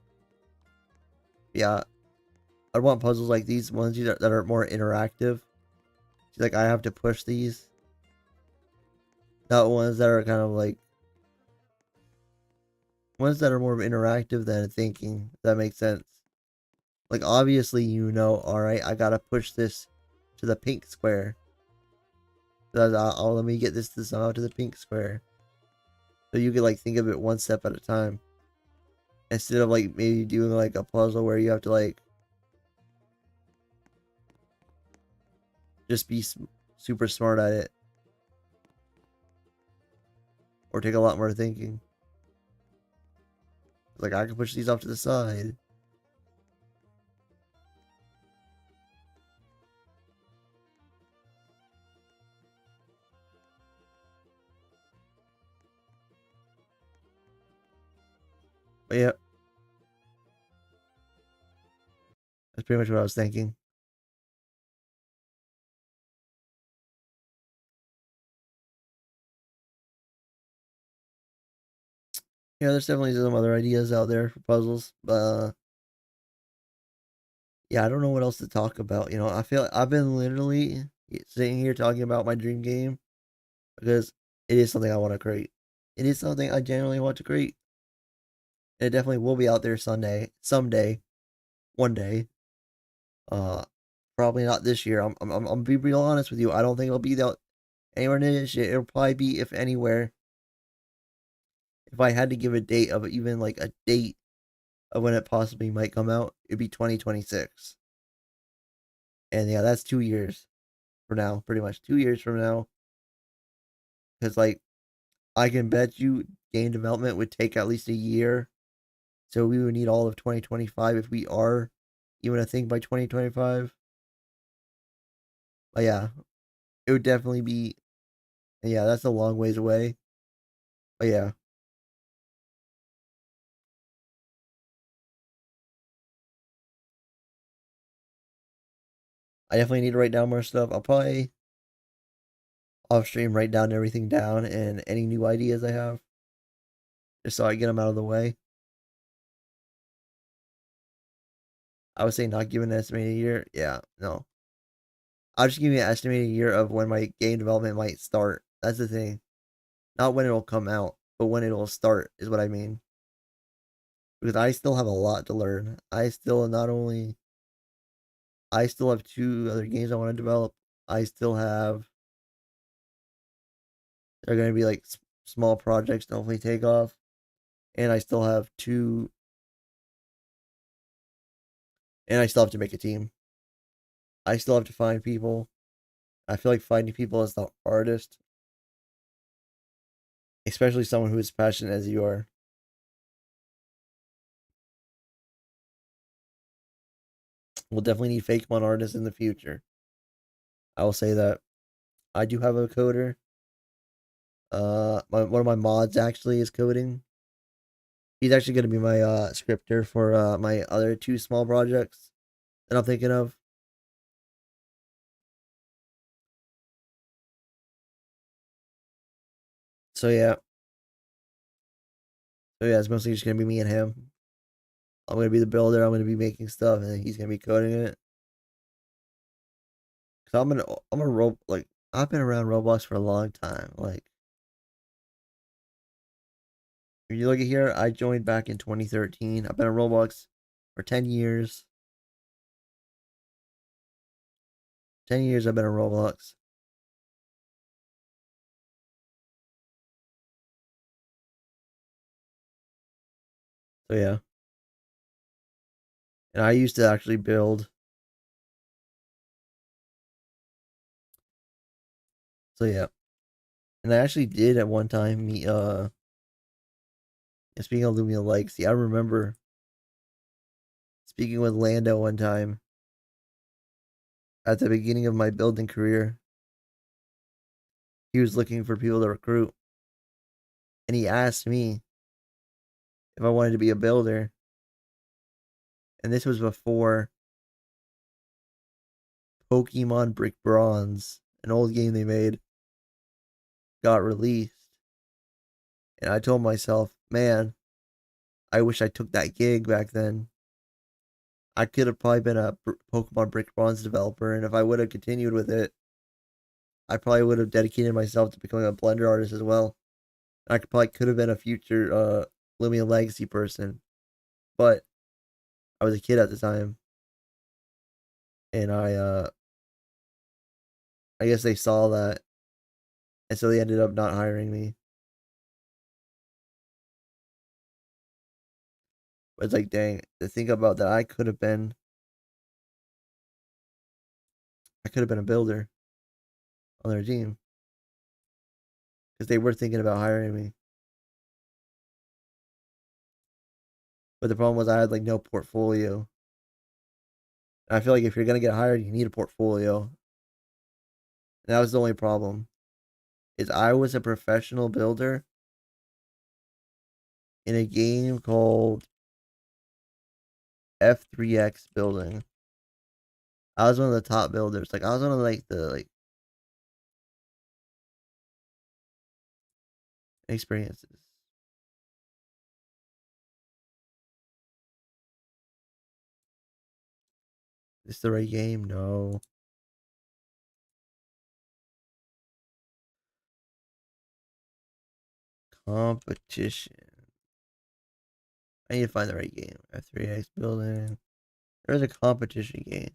Yeah. I want puzzles like these ones that are more interactive. Like, I have to push these. Not ones that are kind of like... Ones that are more interactive than thinking. If that makes sense. Like, obviously, you know, alright, I gotta push this to the pink square. Let me get this somehow to the pink square. So you could like think of it one step at a time. Instead of like maybe doing like a puzzle where you have to like just be super smart at it. Or take a lot more thinking. Like I can push these off to the side. But yeah. That's pretty much what I was thinking. Yeah, there's definitely some other ideas out there for puzzles, but yeah, I don't know what else to talk about. You know, I feel I've been literally sitting here talking about my dream game because it is something I want to create. It is something I genuinely want to create. It definitely will be out there someday, one day. Uh, Probably not this year. I'm be real honest with you. I don't think it'll be out anywhere near this year. It'll probably be, if anywhere, if I had to give a date of even like a date of when it possibly might come out, it'd be 2026. And yeah, that's 2 years from now, pretty much 2 years from now. Because like I can bet you game development would take at least a year. So we would need all of 2025 if we are even a thing by 2025. But yeah, it would definitely be. Yeah, that's a long ways away. But yeah. I definitely need to write down more stuff. I'll probably off stream write down everything down and any new ideas I have. Just so I get them out of the way. I would say not give an estimated year. Yeah, no. I'll just give you an estimated year of when my game development might start. That's the thing. Not when it'll come out, but when it'll start is what I mean. Because I still have a lot to learn. I still have 2 other games I want to develop. I still have. They're going to be like small projects to hopefully take off. And I still have two. And I still have to make a team. I still have to find people. I feel like finding people is the hardest. Especially someone who is passionate as you are. We'll definitely need Fakemon artists in the future. I will say that. I do have a coder. One of my mods actually is coding. He's actually going to be my scripter for my other 2 small projects that I'm thinking of. So yeah. It's mostly just going to be me and him. I'm going to be the builder. I'm going to be making stuff, and he's going to be coding it. Cause I've been around Roblox for a long time. Like, if you look at here, I joined back in 2013. I've been on Roblox for 10 years. 10 years I've been on Roblox. So yeah. And I used to actually build. So yeah. And I actually did at one time meet speaking of Lumia Legacy, I remember speaking with Lando one time at the beginning of my building career. He was looking for people to recruit. And he asked me if I wanted to be a builder. And this was before Pokemon Brick Bronze, an old game they made, got released. And I told myself, man, I wish I took that gig back then. I could have probably been a Pokemon Brick Bronze developer, and if I would have continued with it, I probably would have dedicated myself to becoming a Blender artist as well. I could have been a future Lumia Legacy person, but I was a kid at the time, and I guess they saw that And so they ended up not hiring me. But it's like, dang, to think about that, I could have been a builder on their team. Because they were thinking about hiring me. But the problem was I had like no portfolio. And I feel like if you're gonna get hired, you need a portfolio. And that was the only problem. Is I was a professional builder in a game called F3X Building. I was one of the top builders. Like I was one of the experiences. Is this the right game? No. Competition. I need to find the right game. F3X Building. There's a competition game.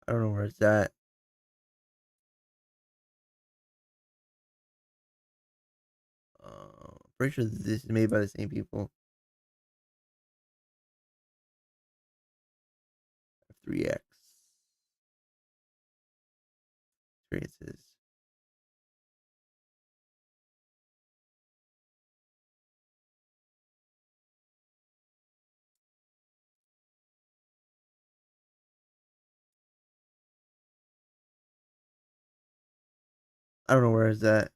I don't know where it's at. Pretty sure this is made by the same people. F3X. Experiences. I don't know where it's at.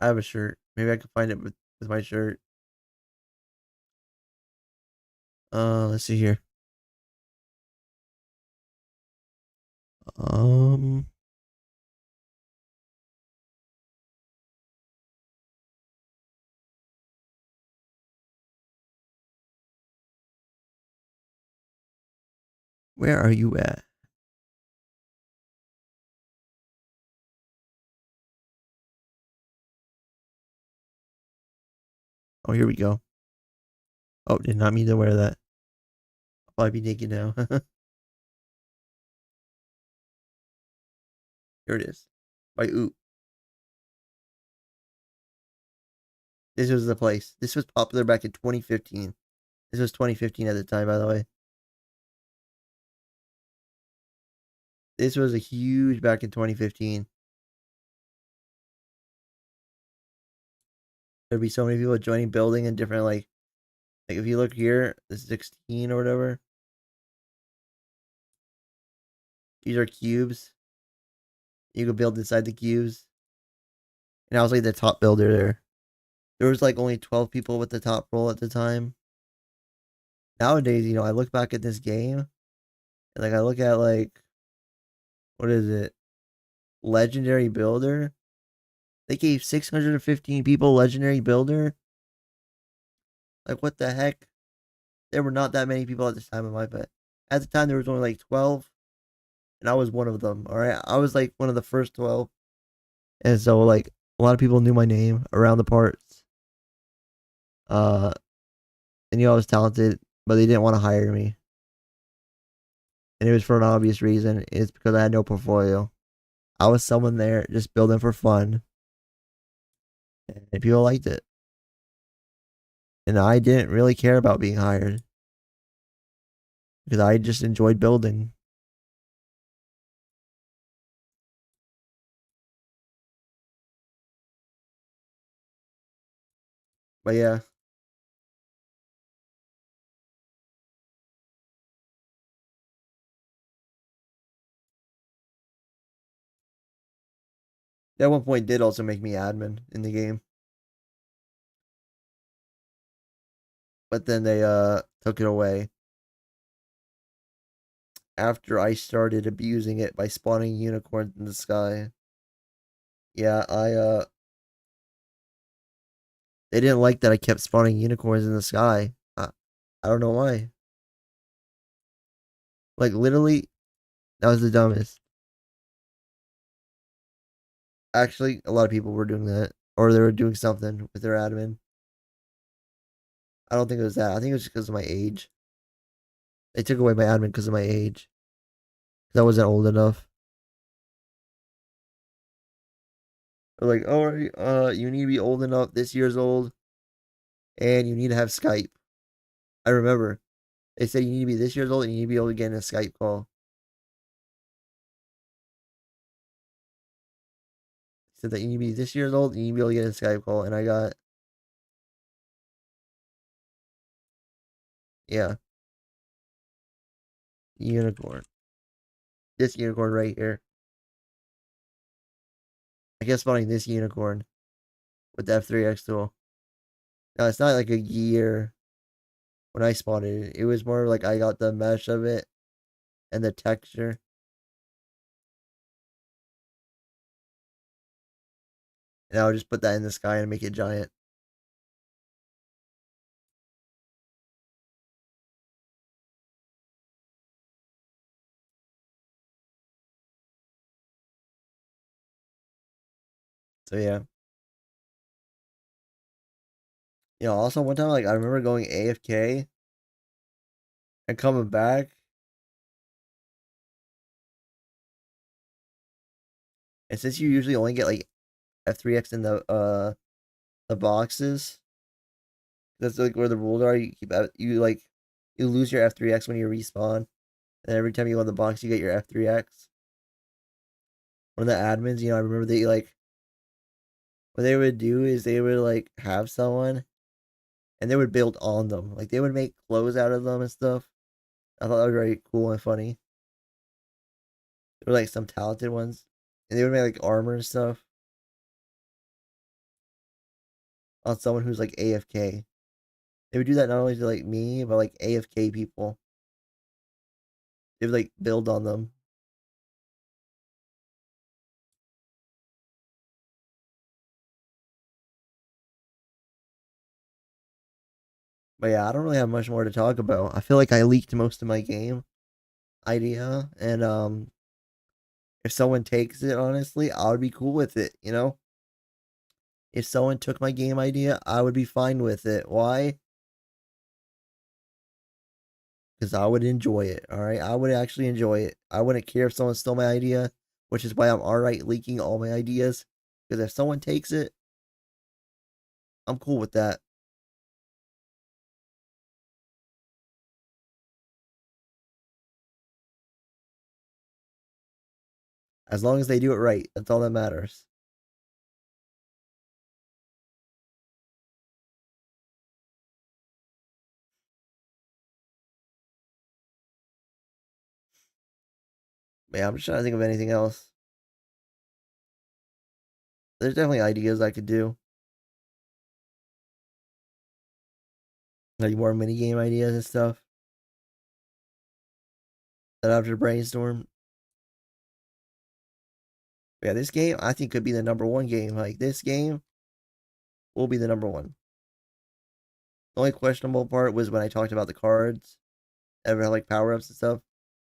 I have a shirt. Maybe I can find it with my shirt. Let's see here. Um, where are you at? Oh, here we go. Oh, did not mean to wear that. I'll probably be naked now. Here it is. By Oot. This was the place. This was popular back in 2015. This was 2015 at the time, by the way. This was a huge back in 2015. There'd be so many people joining building and different like if you look here, the 16 or whatever. These are cubes. You could build inside the cubes. And I was like the top builder there. There was like only 12 people with the top role at the time. Nowadays, I look back at this game and like I look at like what is it? Legendary Builder. They gave 615 people Legendary Builder. Like what the heck? There were not that many people at this time in my bet. At the time there was only like 12 and I was one of them. All right, I was like one of the first 12. And so like a lot of people knew my name around the parts. And I was talented, but they didn't want to hire me. And it was for an obvious reason. It's because I had no portfolio. I was someone there just building for fun. And people liked it. And I didn't really care about being hired. Because I just enjoyed building. But yeah. At one point did also make me admin in the game. But then they took it away. After I started abusing it by spawning unicorns in the sky. Yeah, they didn't like that I kept spawning unicorns in the sky. I don't know why. Like literally, that was the dumbest. Actually, a lot of people were doing that. Or they were doing something with their admin. I don't think it was that. I think it was just because of my age. They took away my admin because of my age. Because I wasn't old enough. They're like, oh, you need to be old enough, this year's old, and you need to have Skype. I remember. They said you need to be this year's old and you need to be able to get in a Skype call. They said that you need to be this year's old and you need to be able to get in a Skype call, and I got, yeah, unicorn. This unicorn right here. I guess spawning this unicorn with the F3X tool. Now, it's not like a year when I spawned it. It was more like I got the mesh of it and the texture. And I would just put that in the sky and make it giant. So yeah. You know, also one time, like, I remember going AFK and coming back. And since you usually only get like F3X in the boxes, that's like where the rules are. You keep you lose your F3X when you respawn, and every time you go in the box, you get your F3X. One of the admins, you know, I remember they like what they would do is they would like have someone, and they would build on them. Like they would make clothes out of them and stuff. I thought that was very cool and funny. There were like some talented ones, and they would make like armor and stuff on someone who's like AFK. They would do that not only to like me, but like AFK people. They would like build on them. But yeah, I don't really have much more to talk about. I feel like I leaked most of my game idea, and if someone takes it, honestly, I would be cool with it, you know? If someone took my game idea, I would be fine with it. Why? Because I would enjoy it, alright? I would actually enjoy it. I wouldn't care if someone stole my idea, which is why I'm alright leaking all my ideas. Because if someone takes it, I'm cool with that. As long as they do it right, that's all that matters. But yeah, I'm just trying to think of anything else. There's definitely ideas I could do. Like more minigame ideas and stuff that I have to brainstorm. But yeah, this game I think could be the #1 game. Like this game will be the #1. The only questionable part was when I talked about the cards, ever like power ups and stuff.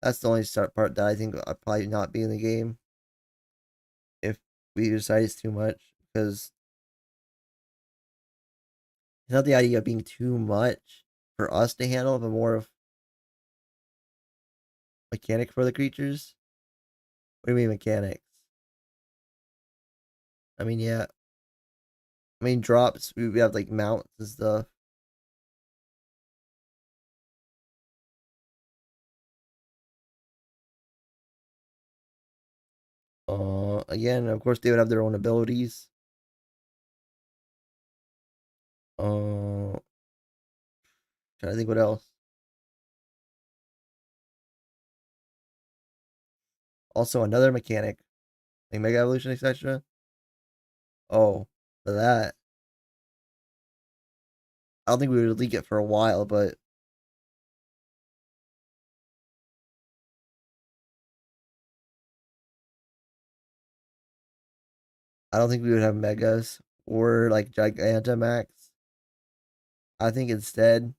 That's the only part that I think I'll probably not be in the game if we decide it's too much, because it's not the idea of being too much for us to handle, but more of mechanic for the creatures. What do you mean mechanics? I mean, yeah. I mean, drops, we have like mounts and stuff. Again, of course, they would have their own abilities. Trying to think what else. Also, another mechanic, like Mega Evolution, etc. Oh, for that, I don't think we would leak it for a while, but I don't think we would have Megas or like Gigantamax. I think instead,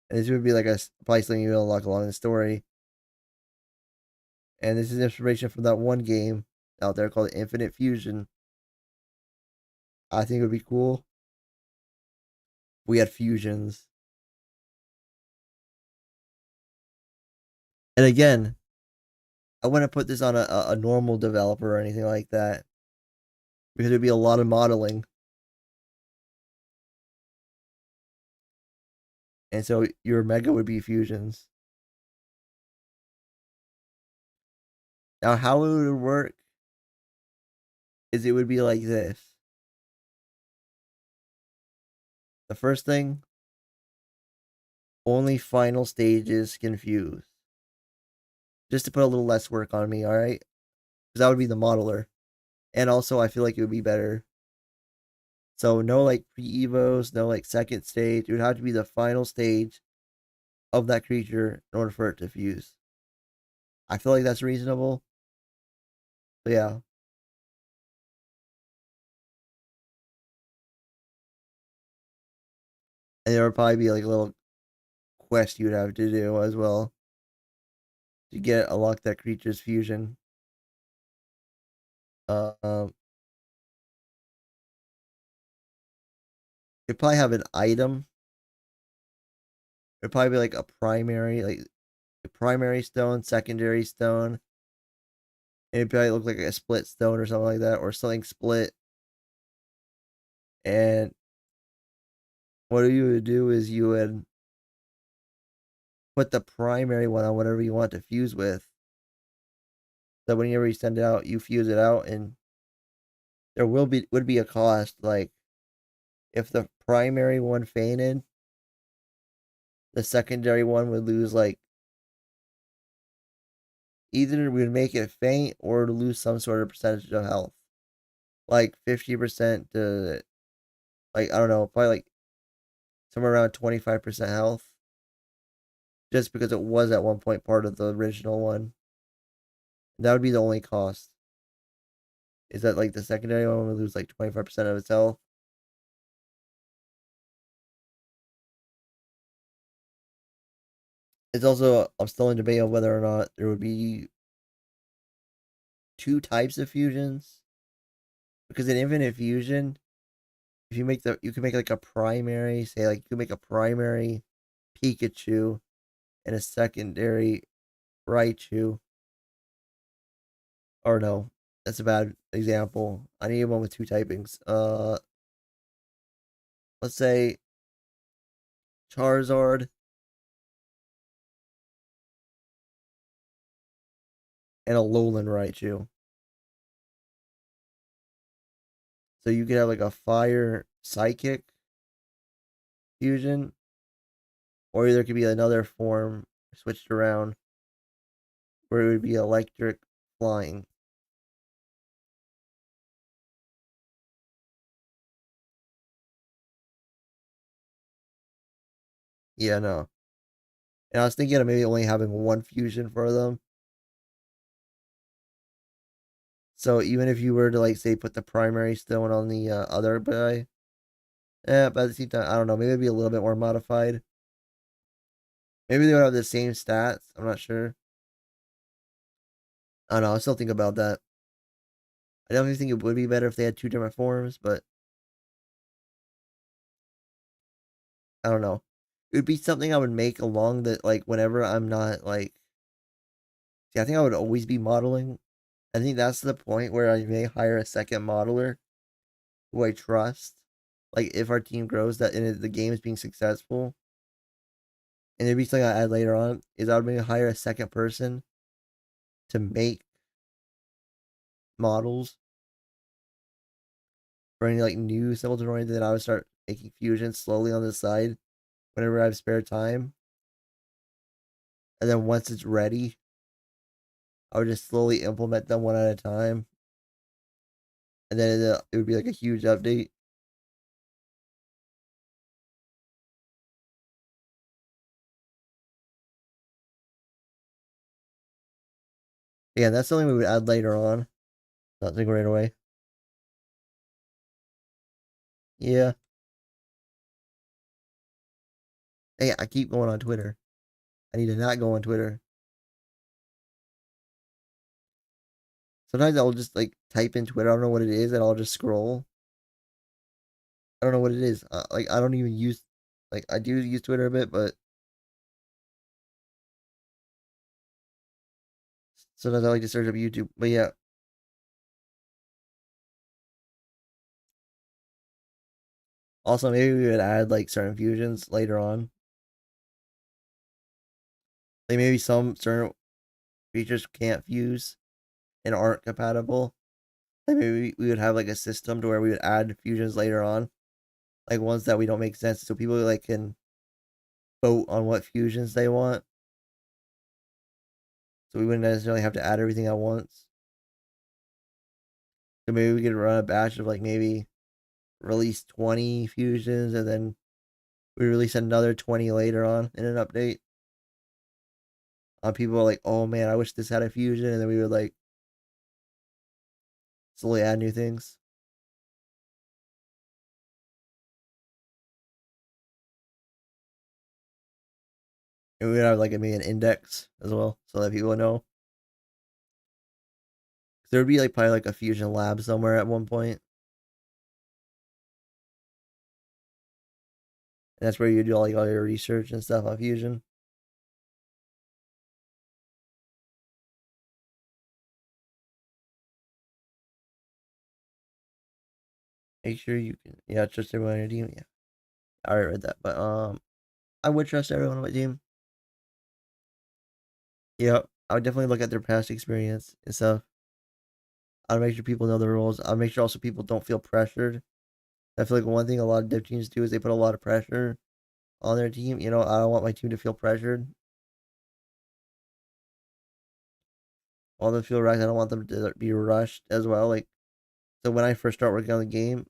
and this would be like a probably something you unlock along the story. And this is inspiration from that one game out there called Infinite Fusion. I think it would be cool. we had fusions. And again, I wouldn't put this on a normal developer or anything like that, because there'd be a lot of modeling. And so your mega would be fusions. Now, how it would work is it would be like this. The first thing, only final stages can fuse. Just to put a little less work on me, alright? Because that would be the modeler. And also, I feel like it would be better. So, no like pre-evos, no like second stage. It would have to be the final stage of that creature in order for it to fuse. I feel like that's reasonable. So, yeah. And there would probably be like a little quest you would have to do as well to get unlock that creature's fusion. It'd probably have an item. It'd probably be like a primary stone, secondary stone. It'd probably look like a split stone or something like that, or something split. And what you would do is you would put the primary one on whatever you want to fuse with. So whenever you send it out, you fuse it out, and there would be a cost. Like if the primary one fainted, the secondary one would lose like either we would make it faint or lose some sort of percentage of health. Like 50% to like I don't know, probably like somewhere around 25% health. Just because it was at one point part of the original one. That would be the only cost. Is that like the secondary one would lose like 25% of its health. It's also, I'm still in debate on whether or not there would be two types of fusions. Because in Infinite Fusion, if you can make like a primary, say like you can make a primary Pikachu and a secondary Raichu. Or no, that's a bad example. I need one with two typings. Let's say Charizard and a Alolan Raichu. So you could have like a fire psychic fusion, or there could be another form switched around where it would be electric flying. Yeah, no. And I was thinking of maybe only having one fusion for them. So even if you were to like say put the primary stone on the other guy, but at the same time, I don't know, maybe it'd be a little bit more modified. Maybe they would have the same stats. I'm not sure. I don't know. I still think about that. I definitely think it would be better if they had two different forms, but I don't know. It would be something I would make along the like whenever I'm not like. See, I think I would always be modeling. I think that's the point where I may hire a second modeler who I trust. Like if our team grows, that and the game is being successful, and it'd be something I add later on. Is I would maybe hire a second person to make models for any like new Simpleton or anything. Then I would start making fusions slowly on the side whenever I have spare time. And then once it's ready, I would just slowly implement them one at a time. And then it would be like a huge update. Yeah, that's something we would add later on. Nothing right away. Yeah. Hey, I keep going on Twitter. I need to not go on Twitter. Sometimes I'll just like type in Twitter. I don't know what it is, and I'll just scroll. I don't know what it is. Like I don't even use Like I do use Twitter a bit, but sometimes I like to search up YouTube. But yeah. Also, maybe we would add like certain fusions later on. Like maybe some certain features can't fuse and aren't compatible. Like maybe we would have like a system to where we would add fusions later on, like ones that we don't make sense, so people like can vote on what fusions they want. So we wouldn't necessarily have to add everything at once. So maybe we could run a batch of like maybe release 20 fusions and then we release another 20 later on in an update. People are like, oh man, I wish this had a fusion, and then we would like slowly add new things. And we would have like maybe an index as well, so that people would know. There would be like probably like a fusion lab somewhere at one point. And that's where you do like all your research and stuff on fusion. Make sure you can trust everyone on your team. Yeah. I already read that. But I would trust everyone on my team. Yeah, I would definitely look at their past experience and stuff. I'd make sure people know the rules. I'd make sure also people don't feel pressured. I feel like one thing a lot of dev teams do is they put a lot of pressure on their team. I don't want my team to feel pressured. I want them to feel rushed. I don't want them to be rushed as well. Like, so when I first start working on the game,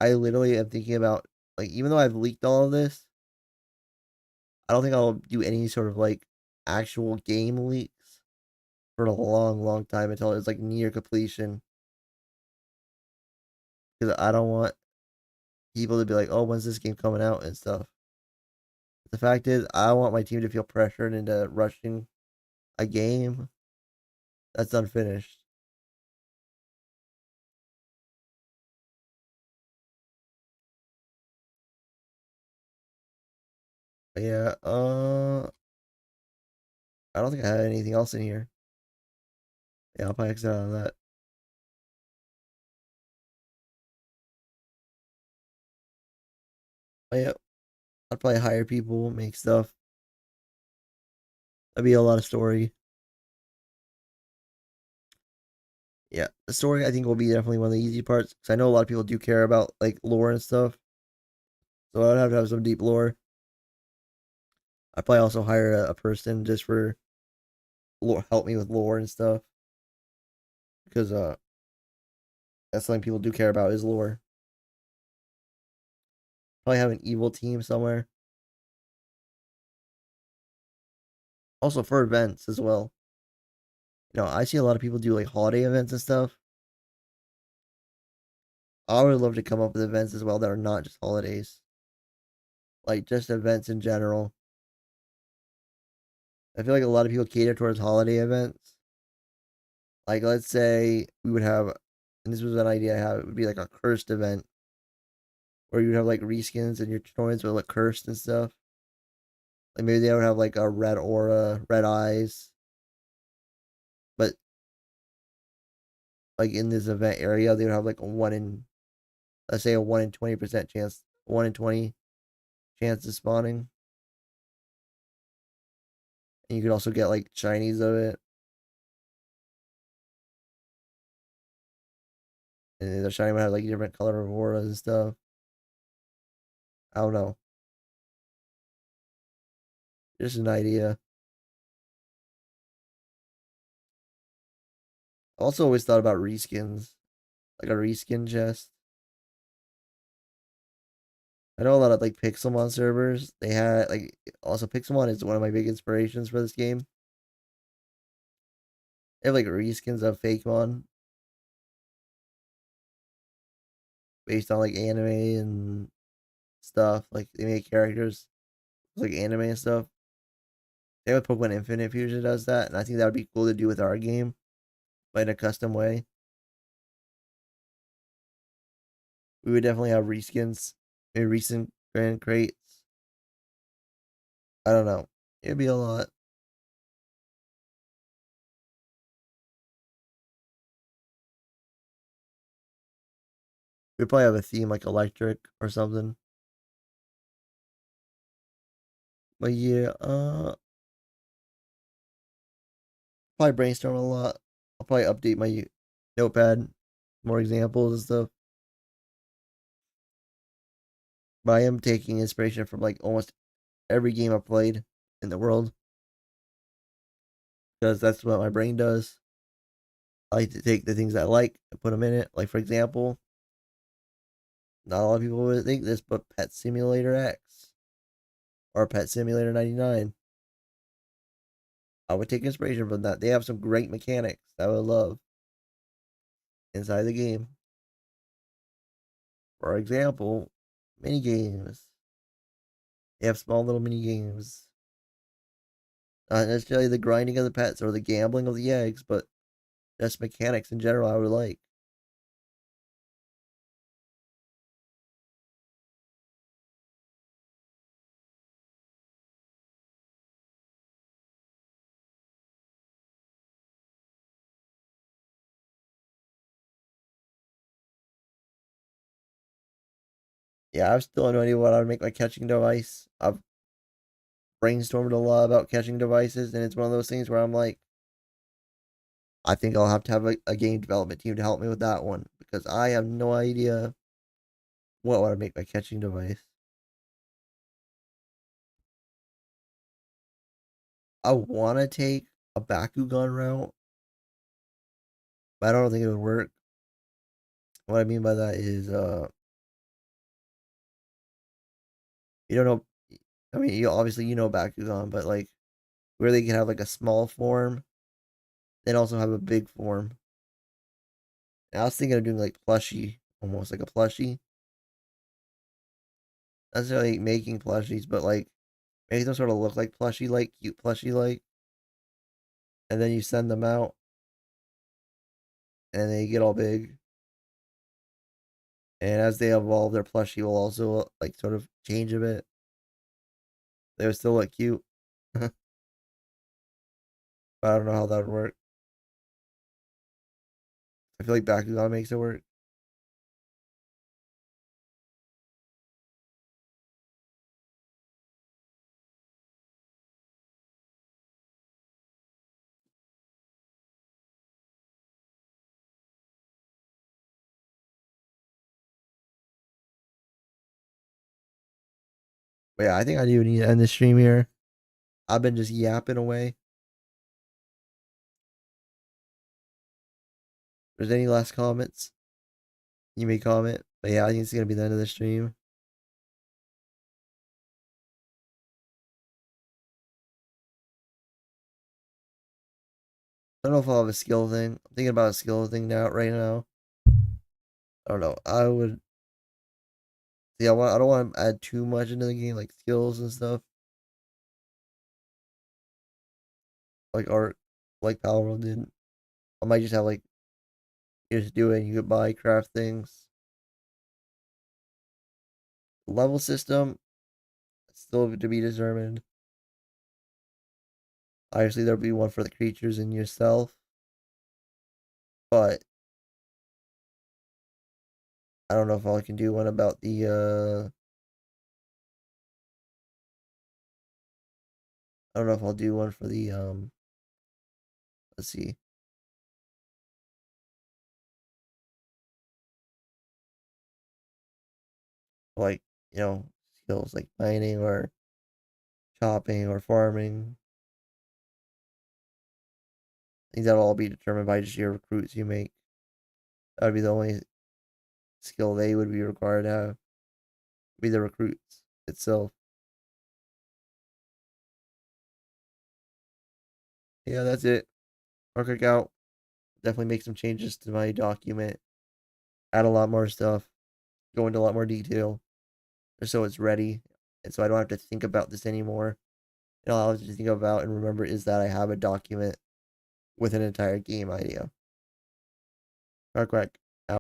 I literally am thinking about, like, even though I've leaked all of this, I don't think I'll do any sort of like actual game leaks for a long, long time until it's like near completion. Because I don't want people to be like, oh, when's this game coming out and stuff. The fact is, I want my team to feel pressured into rushing a game that's unfinished. But yeah, I don't think I had anything else in here. Yeah, I'll probably exit out of that. But yeah, I'd probably hire people, make stuff. That'd be a lot of story. Yeah, the story I think will be definitely one of the easy parts because I know a lot of people do care about like lore and stuff. So I'd have to have some deep lore. I'd probably also hire a person just for lore, help me with lore and stuff because that's something people do care about is lore. Probably have an evil team somewhere. Also for events as well. I see a lot of people do like holiday events and stuff. I would love to come up with events as well that are not just holidays. Like just events in general. I feel like a lot of people cater towards holiday events. Like let's say we would have, and this was an idea I had, it would be like a cursed event. Where you would have like reskins and your toys would look cursed and stuff. Like maybe they would have like a red aura, red eyes. But like in this event area, they would have like let's say a 1 in 20% chance, 1 in 20 chance of spawning. And you could also get like shinies of it. And the shiny would have like different color of auras and stuff. I don't know. Just an idea. I also always thought about reskins. Like a reskin chest. I know a lot of like Pixelmon servers. They had like also Pixelmon is one of my big inspirations for this game. They have like reskins of Fakemon based on like anime and stuff. Like they make characters like anime and stuff. They have Pokemon Infinite Fusion does that, and I think that would be cool to do with our game, but in a custom way. We would definitely have reskins, maybe recent grand crates. I don't know. It'd be a lot. We'd probably have a theme like electric or something. But yeah, probably brainstorm a lot. I'll probably update my notepad, more examples and stuff. But I am taking inspiration from like almost every game I've played in the world. Because that's what my brain does. I like to take the things I like and put them in it. Like, for example, not a lot of people would think this, but Pet Simulator X or Pet Simulator 99. I would take inspiration from that. They have some great mechanics that I would love inside the game. For example, mini games. They have small little mini games. Not necessarily the grinding of the pets or the gambling of the eggs, but just mechanics in general I would like. Yeah, I've still no idea what I would make my catching device. I've brainstormed a lot about catching devices, and it's one of those things where I'm like, I think I'll have to have a game development team to help me with that one because I have no idea what would I make my catching device. I want to take a Bakugan route, but I don't think it would work. What I mean by that is, you don't know. I mean, you obviously you know Bakugan, but like where they can have like a small form, then also have a big form. And I was thinking of doing like plushie, almost like a plushie. Not necessarily making plushies, but like make them sort of look like plushie, like cute plushie, like, and then you send them out, and they get all big. And as they evolve, their plushie will also like sort of change a bit. They would still look cute, but I don't know how that would work. I feel like Bakugan makes it work. But yeah, I think I do need to end the stream here. I've been just yapping away. If there's any last comments, you may comment. But yeah, I think it's gonna be the end of the stream. I don't know if I'll have a skill thing. I'm thinking about a skill thing now, right now. I don't know. I would. Yeah, I don't want to add too much into the game, like skills and stuff, like art, like Power World did. I might just have like you just do it. And you could buy craft things. Level system still to be determined. Obviously, there'll be one for the creatures and yourself, but I don't know if I can do one about the. I don't know if I'll do one for the. Let's see. Like skills like mining or chopping or farming. I think that'll all be determined by just your recruits you make. That would be the only skill they would be required to have. Be the recruits itself. Yeah, that's it. Work out. Definitely make some changes to my document. Add a lot more stuff. Go into a lot more detail. Just so it's ready. And so I don't have to think about this anymore. And all I have to think about and remember is that I have a document with an entire game idea. Quack quack.